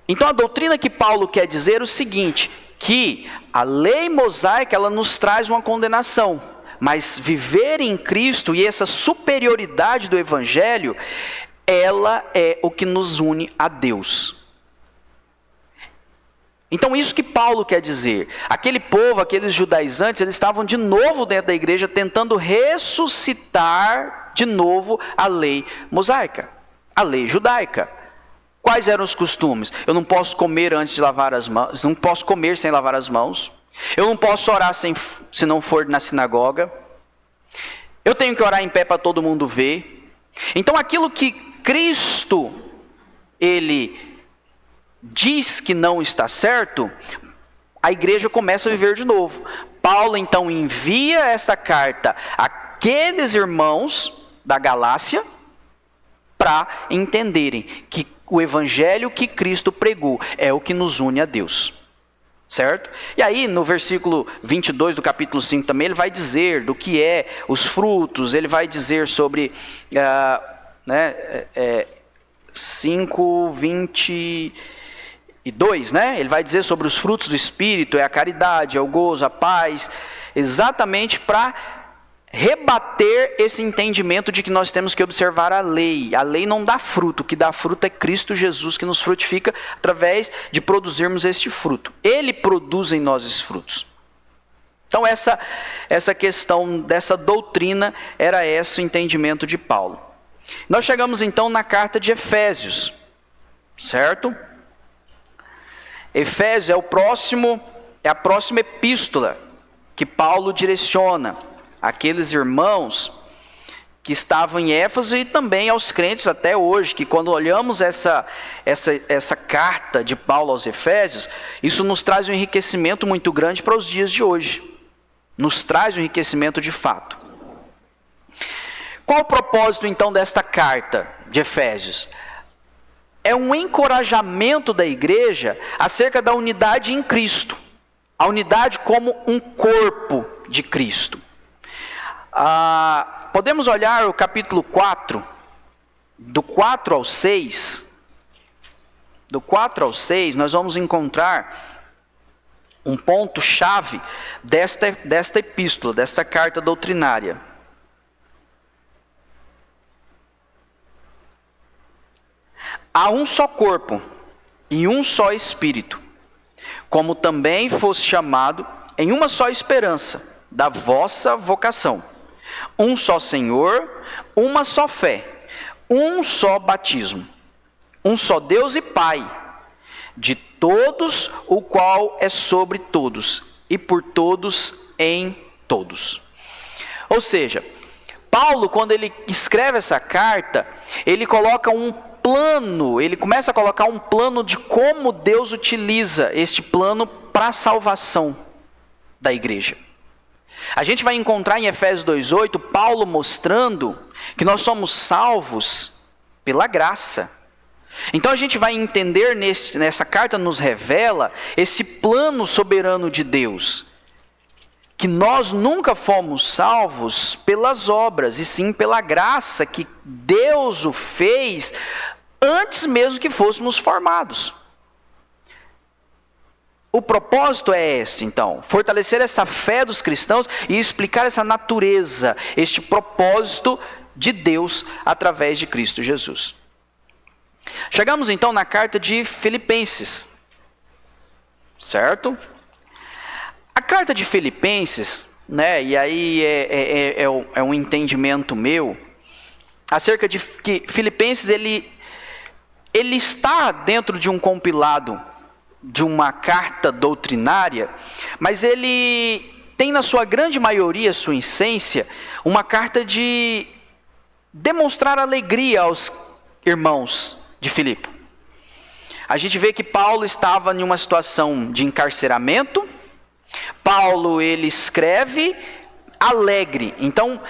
Então a doutrina que Paulo quer dizer é o seguinte, que a lei mosaica, ela nos traz uma condenação. Mas viver em Cristo e essa superioridade do evangelho, ela é o que nos une a Deus. Então isso que Paulo quer dizer, aquele povo, aqueles judaizantes, eles estavam de novo dentro da igreja tentando ressuscitar de novo a lei mosaica, a lei judaica. Quais eram os costumes? Eu não posso comer antes de lavar as mãos, não posso comer sem lavar as mãos, eu não posso orar se não for na sinagoga, eu tenho que orar em pé para todo mundo ver. Então aquilo que Cristo, ele diz que não está certo, a igreja começa a viver de novo. Paulo então envia essa carta àqueles irmãos da Galácia para entenderem que o evangelho que Cristo pregou é o que nos une a Deus. Certo? E aí no versículo 22 do capítulo 5 também ele vai dizer do que é os frutos, ele vai dizer sobre 5, 22, né? Ele vai dizer sobre os frutos do Espírito, é a caridade, é o gozo, a paz, exatamente para rebater esse entendimento de que nós temos que observar a lei. A lei não dá fruto, o que dá fruto é Cristo Jesus, que nos frutifica através de produzirmos este fruto. Ele produz em nós esses frutos. Então essa questão dessa doutrina era esse o entendimento de Paulo. Nós chegamos então na carta de Efésios, certo? Efésios é a próxima epístola que Paulo direciona àqueles irmãos que estavam em Éfeso e também aos crentes até hoje, que quando olhamos essa carta de Paulo aos Efésios, isso nos traz um enriquecimento muito grande para os dias de hoje. Nos traz um enriquecimento de fato. Qual o propósito então desta carta de Efésios? É um encorajamento da igreja acerca da unidade em Cristo. A unidade como um corpo de Cristo. Podemos olhar o capítulo 4, do 4 ao 6. Do 4 ao 6, nós vamos encontrar um ponto-chave desta epístola, desta carta doutrinária. Há um só corpo e um só Espírito, como também fosse chamado em uma só esperança da vossa vocação. Um só Senhor, uma só fé, um só batismo, um só Deus e Pai, de todos, o qual é sobre todos, e por todos em todos. Ou seja, Paulo, quando ele escreve essa carta, ele coloca ele começa a colocar um plano de como Deus utiliza este plano para a salvação da igreja. A gente vai encontrar em Efésios 2:8, Paulo mostrando que nós somos salvos pela graça. Então a gente vai entender, nessa carta nos revela esse plano soberano de Deus. Que nós nunca fomos salvos pelas obras, e sim pela graça que Deus o fez antes mesmo que fôssemos formados. O propósito é esse, então, fortalecer essa fé dos cristãos e explicar essa natureza, este propósito de Deus através de Cristo Jesus. Chegamos então na carta de Filipenses, certo? A carta de Filipenses, né, e aí é um entendimento meu, acerca de que Filipenses ele está dentro de um compilado de uma carta doutrinária, mas ele tem na sua grande maioria, sua essência, uma carta de demonstrar alegria aos irmãos de Filipe. A gente vê que Paulo estava em uma situação de encarceramento. Paulo, ele escreve alegre. Então,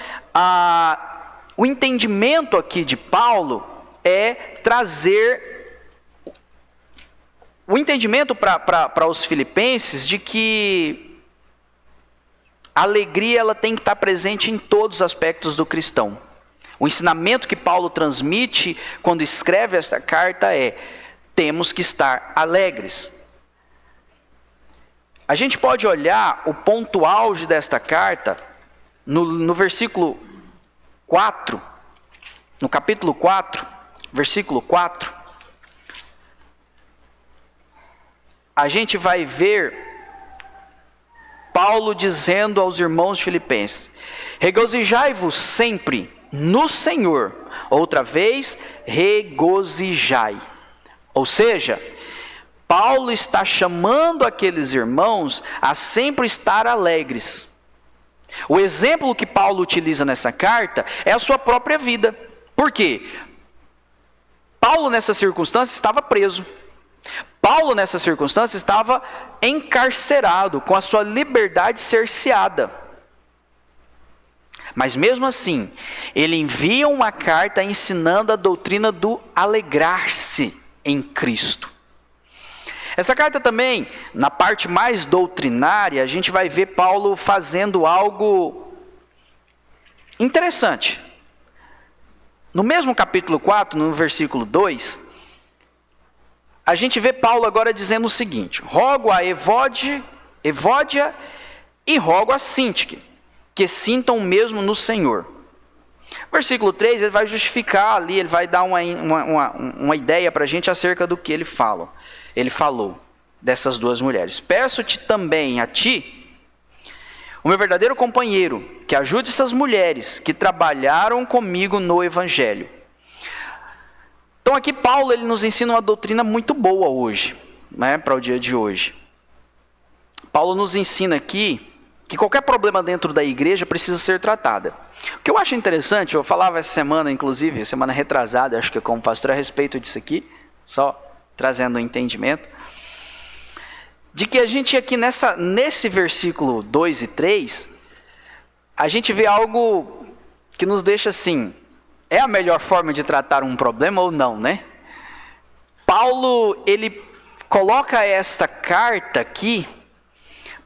o entendimento aqui de Paulo é trazer o entendimento para os filipenses de que a alegria ela tem que estar presente em todos os aspectos do cristão. O ensinamento que Paulo transmite quando escreve essa carta é: temos que estar alegres. A gente pode olhar o ponto auge desta carta no versículo 4, no capítulo 4, versículo 4. A gente vai ver Paulo dizendo aos irmãos filipenses: regozijai-vos sempre no Senhor. Outra vez, regozijai. Ou seja, Paulo está chamando aqueles irmãos a sempre estar alegres. O exemplo que Paulo utiliza nessa carta é a sua própria vida. Por quê? Paulo, nessa circunstância, estava preso. Paulo, nessa circunstância, estava encarcerado, com a sua liberdade cerceada. Mas mesmo assim, ele envia uma carta ensinando a doutrina do alegrar-se em Cristo. Essa carta também, na parte mais doutrinária, a gente vai ver Paulo fazendo algo interessante. no mesmo capítulo 4, no versículo 2, a gente vê Paulo agora dizendo o seguinte: rogo a Evódia e rogo a Sintique, que sintam o mesmo no Senhor. Versículo 3, ele vai justificar ali, ele vai dar uma ideia para a gente acerca do que ele falou dessas duas mulheres. Peço-te também a ti, o meu verdadeiro companheiro, que ajude essas mulheres que trabalharam comigo no Evangelho. Então aqui Paulo ele nos ensina uma doutrina muito boa hoje, né, para o dia de hoje. Paulo nos ensina aqui que qualquer problema dentro da igreja precisa ser tratada. O que eu acho interessante, eu falava essa semana, inclusive, semana retrasada, acho que como pastor, a respeito disso aqui, só trazendo um entendimento, de que a gente aqui nesse versículo 2 e 3, a gente vê algo que nos deixa assim, é a melhor forma de tratar um problema ou não, né? Paulo, ele coloca esta carta aqui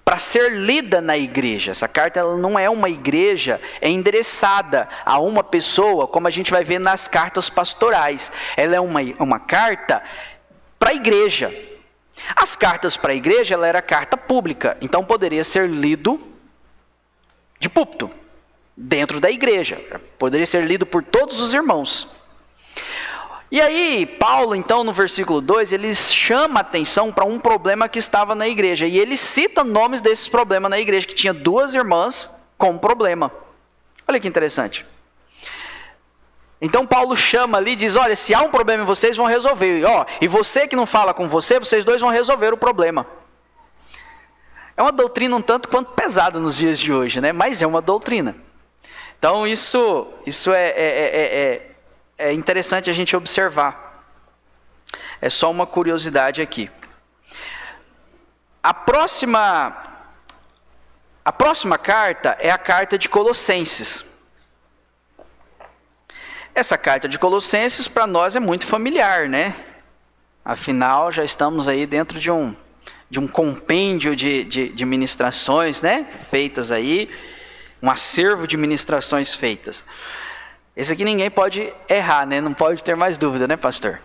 para ser lida na igreja. Essa carta ela não é uma igreja, é endereçada a uma pessoa, como a gente vai ver nas cartas pastorais. Ela é uma carta para a igreja. As cartas para a igreja, ela era carta pública, então poderia ser lido de púlpito, dentro da igreja. Poderia ser lido por todos os irmãos. E aí, Paulo, então, no versículo 2, ele chama a atenção para um problema que estava na igreja. E ele cita nomes desses problemas na igreja, que tinha duas irmãs com problema. Olha que interessante. Então, Paulo chama ali e diz, olha, se há um problema em vocês, vão resolver. E você que não fala com você, vocês dois vão resolver o problema. É uma doutrina um tanto quanto pesada nos dias de hoje, né? Mas é uma doutrina. Então, isso é interessante a gente observar. É só uma curiosidade aqui. A próxima carta é a carta de Colossenses. Essa carta de Colossenses para nós é muito familiar, né? Afinal, já estamos aí dentro de um compêndio de ministrações, né? Feitas aí, um acervo de ministrações feitas. Esse aqui ninguém pode errar, né? Não pode ter mais dúvida, né, pastor?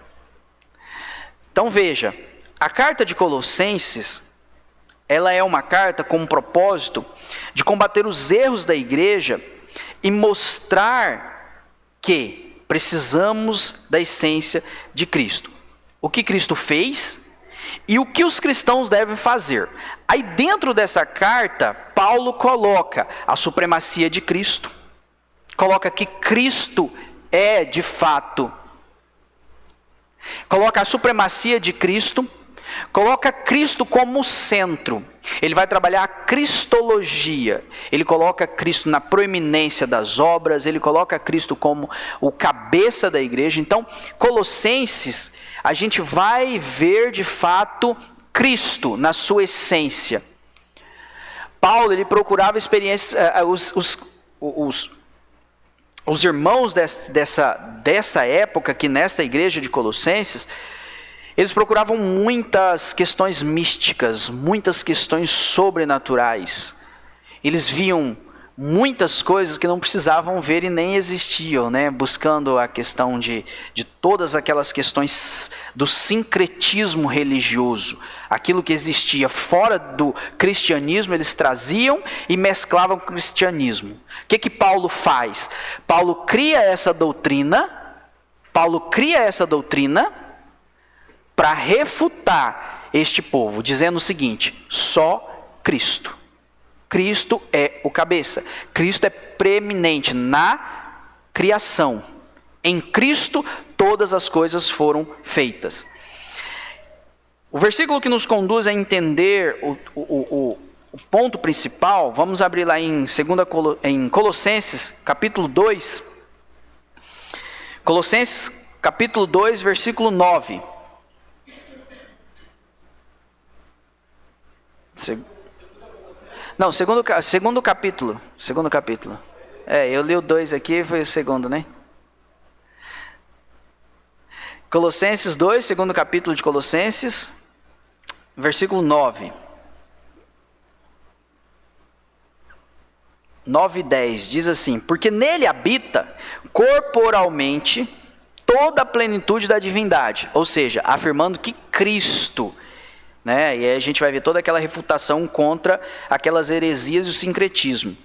Então veja, a carta de Colossenses, ela é uma carta com o propósito de combater os erros da igreja e mostrar que precisamos da essência de Cristo. O que Cristo fez e o que os cristãos devem fazer. Aí dentro dessa carta, Paulo coloca a supremacia de Cristo. Coloca que Cristo é de fato. Coloca a supremacia de Cristo. Coloca Cristo como centro. Ele vai trabalhar a cristologia. Ele coloca Cristo na proeminência das obras. Ele coloca Cristo como o cabeça da igreja. Então, Colossenses, a gente vai ver de fato Cristo na sua essência. Paulo, ele procurava experiências, os irmãos dessa época, aqui nesta igreja de Colossenses, eles procuravam muitas questões místicas, muitas questões sobrenaturais. Eles viam muitas coisas que não precisavam ver e nem existiam, né? Buscando a questão de todas aquelas questões do sincretismo religioso. Aquilo que existia fora do cristianismo, eles traziam e mesclavam com o cristianismo. O que Paulo faz? Paulo cria essa doutrina para refutar este povo, dizendo o seguinte: só Cristo. Cristo é o cabeça. Cristo é preeminente na criação. Em Cristo todas as coisas foram feitas. O versículo que nos conduz a entender o ponto principal, vamos abrir lá em Colossenses, capítulo 2. Colossenses, capítulo 2, versículo 9. Não, segundo capítulo. Eu li o 2 aqui, foi o segundo, né? Colossenses 2, segundo capítulo de Colossenses, versículo 9. 9:10 diz assim: porque nele habita corporalmente toda a plenitude da divindade, ou seja, afirmando que Cristo, né? E aí a gente vai ver toda aquela refutação contra aquelas heresias e o sincretismo.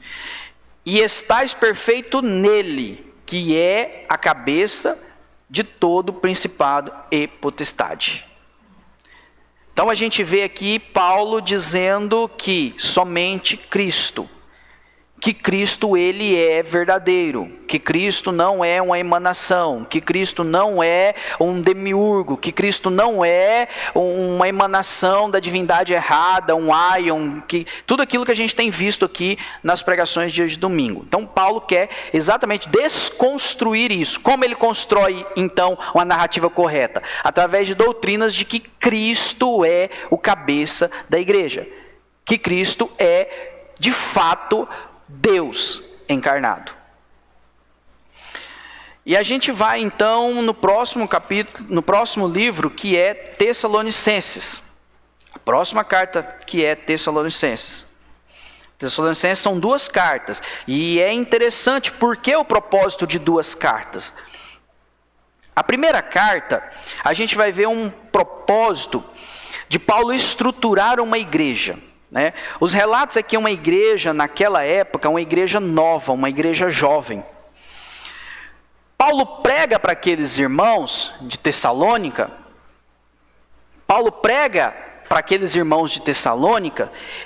E estais perfeito nele, que é a cabeça de todo principado e potestade. Então a gente vê aqui Paulo dizendo que somente Cristo, que Cristo ele é verdadeiro, que Cristo não é uma emanação, que Cristo não é um demiurgo, que Cristo não é uma emanação da divindade errada, um aion, que tudo aquilo que a gente tem visto aqui nas pregações de hoje de domingo. Então Paulo quer exatamente desconstruir isso. Como ele constrói então uma narrativa correta? Através de doutrinas de que Cristo é o cabeça da igreja, que Cristo é de fato Deus encarnado. E a gente vai então no próximo capítulo, no próximo livro, que é Tessalonicenses. A próxima carta, que é Tessalonicenses. Tessalonicenses são 2 cartas. E é interessante, por que o propósito de 2 cartas? A primeira carta, a gente vai ver um propósito de Paulo estruturar uma igreja. Né? Os relatos aqui é uma igreja, naquela época, uma igreja nova, uma igreja jovem. Paulo prega para aqueles irmãos de Tessalônica,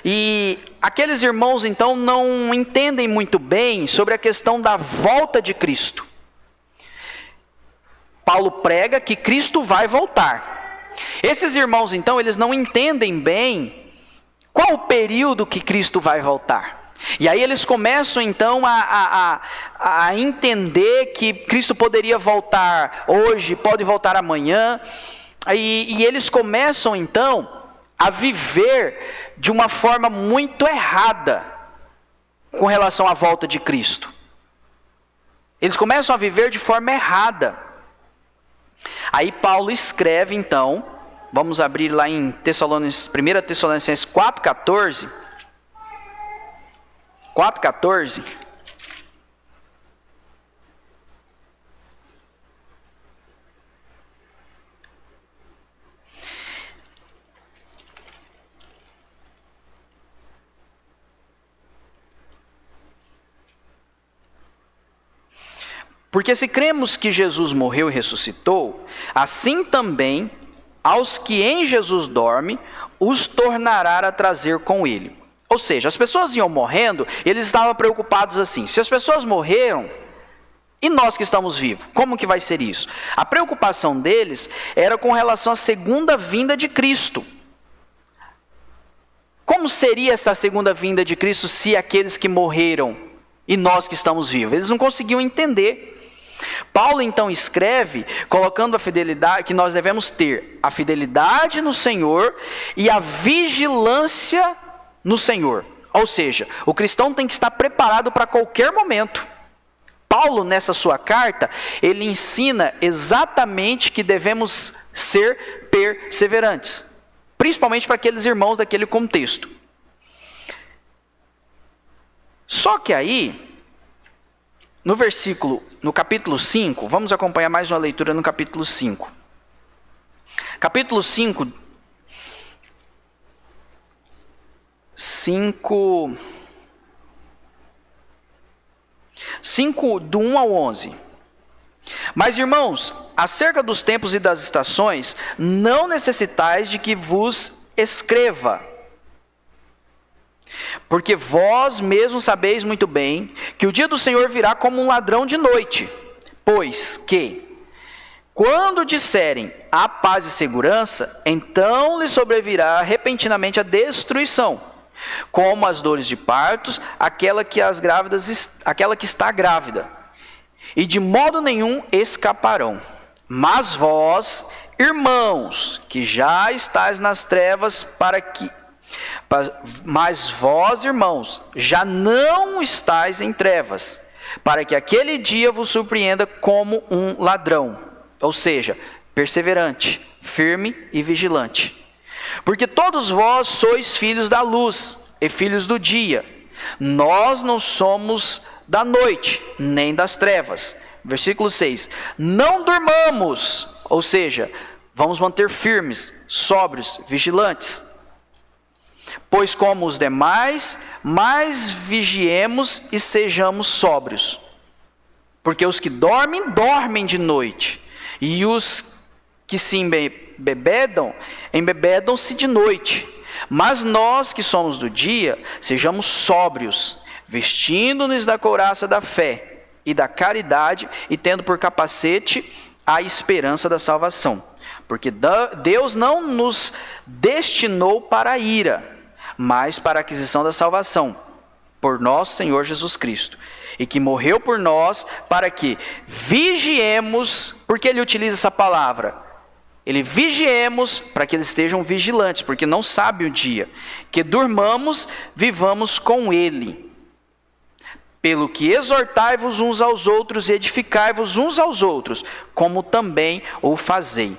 e aqueles irmãos então não entendem muito bem sobre a questão da volta de Cristo. Paulo prega que Cristo vai voltar. Esses irmãos então, eles não entendem bem qual o período que Cristo vai voltar? E aí eles começam então a entender que Cristo poderia voltar hoje, pode voltar amanhã. E eles começam então a viver de uma forma muito errada com relação à volta de Cristo. Eles começam a viver de forma errada. Aí Paulo escreve então, vamos abrir lá em 1 Tessalonicenses 4,14. 4,14. Porque se cremos que Jesus morreu e ressuscitou, assim também aos que em Jesus dorme, os tornará a trazer com ele. Ou seja, as pessoas iam morrendo, eles estavam preocupados assim: se as pessoas morreram, e nós que estamos vivos, como que vai ser isso? A preocupação deles era com relação à segunda vinda de Cristo. Como seria essa segunda vinda de Cristo se aqueles que morreram e nós que estamos vivos? Eles não conseguiam entender. Paulo então escreve colocando a fidelidade, que nós devemos ter a fidelidade no Senhor e a vigilância no Senhor. Ou seja, o cristão tem que estar preparado para qualquer momento. Paulo, nessa sua carta, ele ensina exatamente que devemos ser perseverantes, principalmente para aqueles irmãos daquele contexto. Só que aí, no capítulo 5, vamos acompanhar mais uma leitura no capítulo 5. Capítulo 5, do 1 ao 11. Mas, irmãos, acerca dos tempos e das estações, não necessitais de que vos escreva, porque vós mesmos sabeis muito bem que o dia do Senhor virá como um ladrão de noite. Pois que, quando disserem a paz e segurança, então lhe sobrevirá repentinamente a destruição, como as dores de partos, aquela que está grávida, e de modo nenhum escaparão. Mas vós, irmãos, que já estáis nas trevas, mas vós, irmãos, já não estáis em trevas, para que aquele dia vos surpreenda como um ladrão. Ou seja, perseverante, firme e vigilante. Porque todos vós sois filhos da luz e filhos do dia. Nós não somos da noite, nem das trevas. Versículo 6. Não durmamos, ou seja, vamos manter firmes, sóbrios, vigilantes. Pois como os demais, mais vigiemos e sejamos sóbrios. Porque os que dormem, dormem de noite. E os que se embebedam, embebedam-se de noite. Mas nós que somos do dia, sejamos sóbrios, vestindo-nos da couraça da fé e da caridade, e tendo por capacete a esperança da salvação. Porque Deus não nos destinou para a ira, mas para a aquisição da salvação, por nosso Senhor Jesus Cristo, e que morreu por nós para que vigiemos. Porque ele utiliza essa palavra? Ele vigiemos para que eles estejam vigilantes, porque não sabe o dia. Que durmamos, vivamos com ele. Pelo que exortai-vos uns aos outros e edificai-vos uns aos outros, como também o fazei.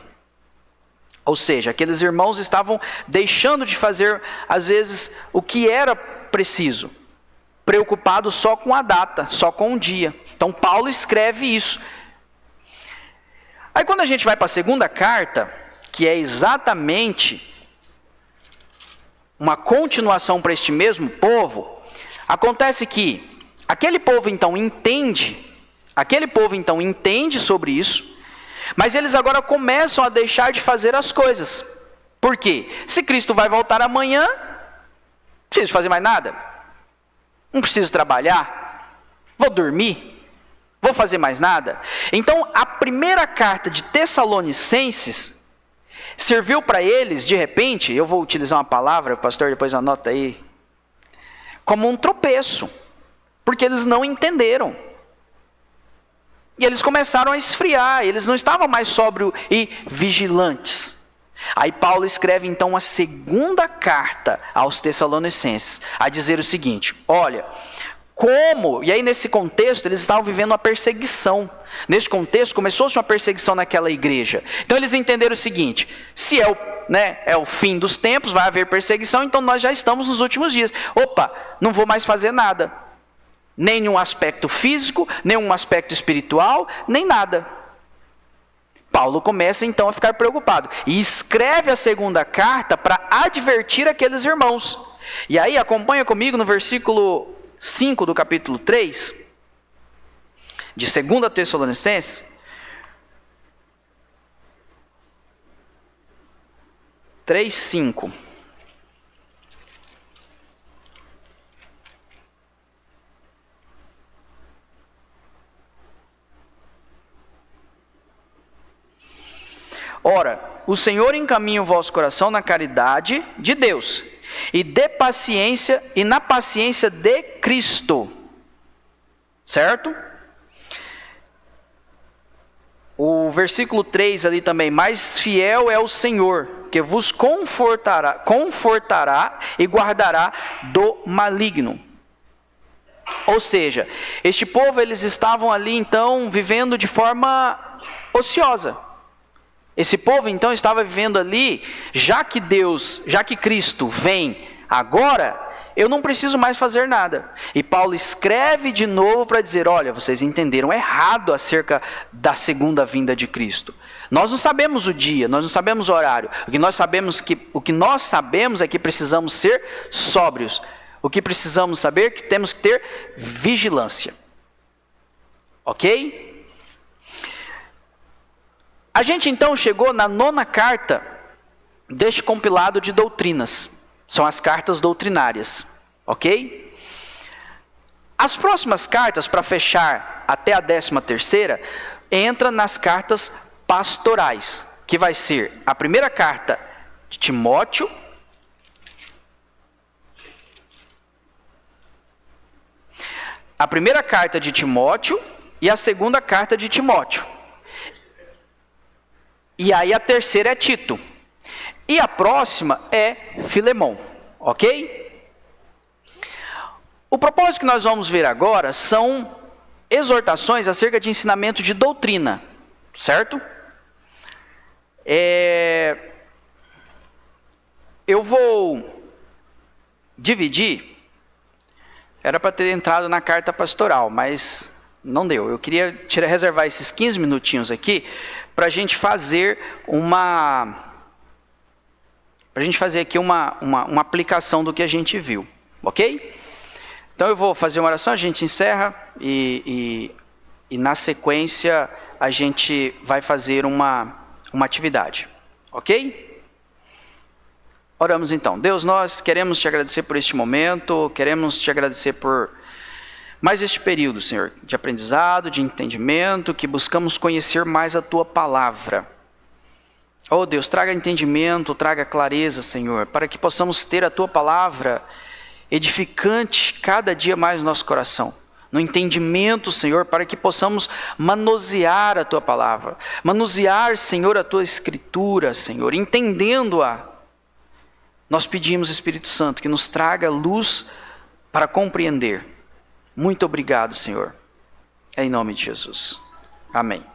Ou seja, aqueles irmãos estavam deixando de fazer, às vezes, o que era preciso, preocupados só com a data, só com o dia. Então, Paulo escreve isso. Aí, quando a gente vai para a segunda carta, que é exatamente uma continuação para este mesmo povo, acontece que aquele povo então entende sobre isso, mas eles agora começam a deixar de fazer as coisas. Por quê? Se Cristo vai voltar amanhã, não preciso fazer mais nada. Não preciso trabalhar. Vou dormir. Vou fazer mais nada. Então, a primeira carta de Tessalonicenses serviu para eles, de repente, eu vou utilizar uma palavra, pastor, depois anota aí, como um tropeço. Porque eles não entenderam. E eles começaram a esfriar, eles não estavam mais sóbrios e vigilantes. Aí Paulo escreve então a segunda carta aos Tessalonicenses, a dizer o seguinte: olha, e aí nesse contexto eles estavam vivendo uma perseguição. Nesse contexto começou-se uma perseguição naquela igreja. Então eles entenderam o seguinte: se é o fim dos tempos, vai haver perseguição, então nós já estamos nos últimos dias. Opa, não vou mais fazer nada. Nem um aspecto físico, nem um aspecto espiritual, nem nada. Paulo começa então a ficar preocupado. E escreve a segunda carta para advertir aqueles irmãos. E aí acompanha comigo no versículo 5 do capítulo 3, de 2 Tessalonicenses. 3:5. Ora, o Senhor encaminha o vosso coração na caridade de Deus, e na paciência de Cristo. Certo? O versículo 3 ali também: mais fiel é o Senhor, que vos confortará e guardará do maligno. Ou seja, este povo, eles estavam ali então vivendo de forma ociosa. Esse povo então estava vivendo ali, já que Cristo vem agora, eu não preciso mais fazer nada. E Paulo escreve de novo para dizer: olha, vocês entenderam errado acerca da segunda vinda de Cristo. Nós não sabemos o dia, nós não sabemos o horário. O que nós sabemos é que precisamos ser sóbrios. O que precisamos saber é que temos que ter vigilância. Ok? A gente então chegou na 9ª carta deste compilado de doutrinas. São as cartas doutrinárias, ok? As próximas cartas, para fechar até a 13ª, entra nas cartas pastorais, que vai ser a primeira carta de Timóteo, e a segunda carta de Timóteo. E aí a terceira é Tito. E a próxima é Filemão, ok? O propósito que nós vamos ver agora são exortações acerca de ensinamento de doutrina, certo? Eu vou dividir Era para ter entrado na carta pastoral, mas não deu. Eu queria reservar esses 15 minutinhos aqui para a gente fazer aqui uma aplicação do que a gente viu, ok? Então eu vou fazer uma oração, a gente encerra e na sequência a gente vai fazer uma atividade, ok? Oramos então. Deus, nós queremos te agradecer por este momento, queremos te agradecer por mais este período, Senhor, de aprendizado, de entendimento, que buscamos conhecer mais a Tua Palavra. Oh Deus, traga entendimento, traga clareza, Senhor, para que possamos ter a Tua Palavra edificante cada dia mais no nosso coração. No entendimento, Senhor, para que possamos manusear a Tua Palavra. Manusear, Senhor, a Tua Escritura, Senhor, entendendo-a. Nós pedimos, Espírito Santo, que nos traga luz para compreender. Muito obrigado, Senhor. Em nome de Jesus. Amém.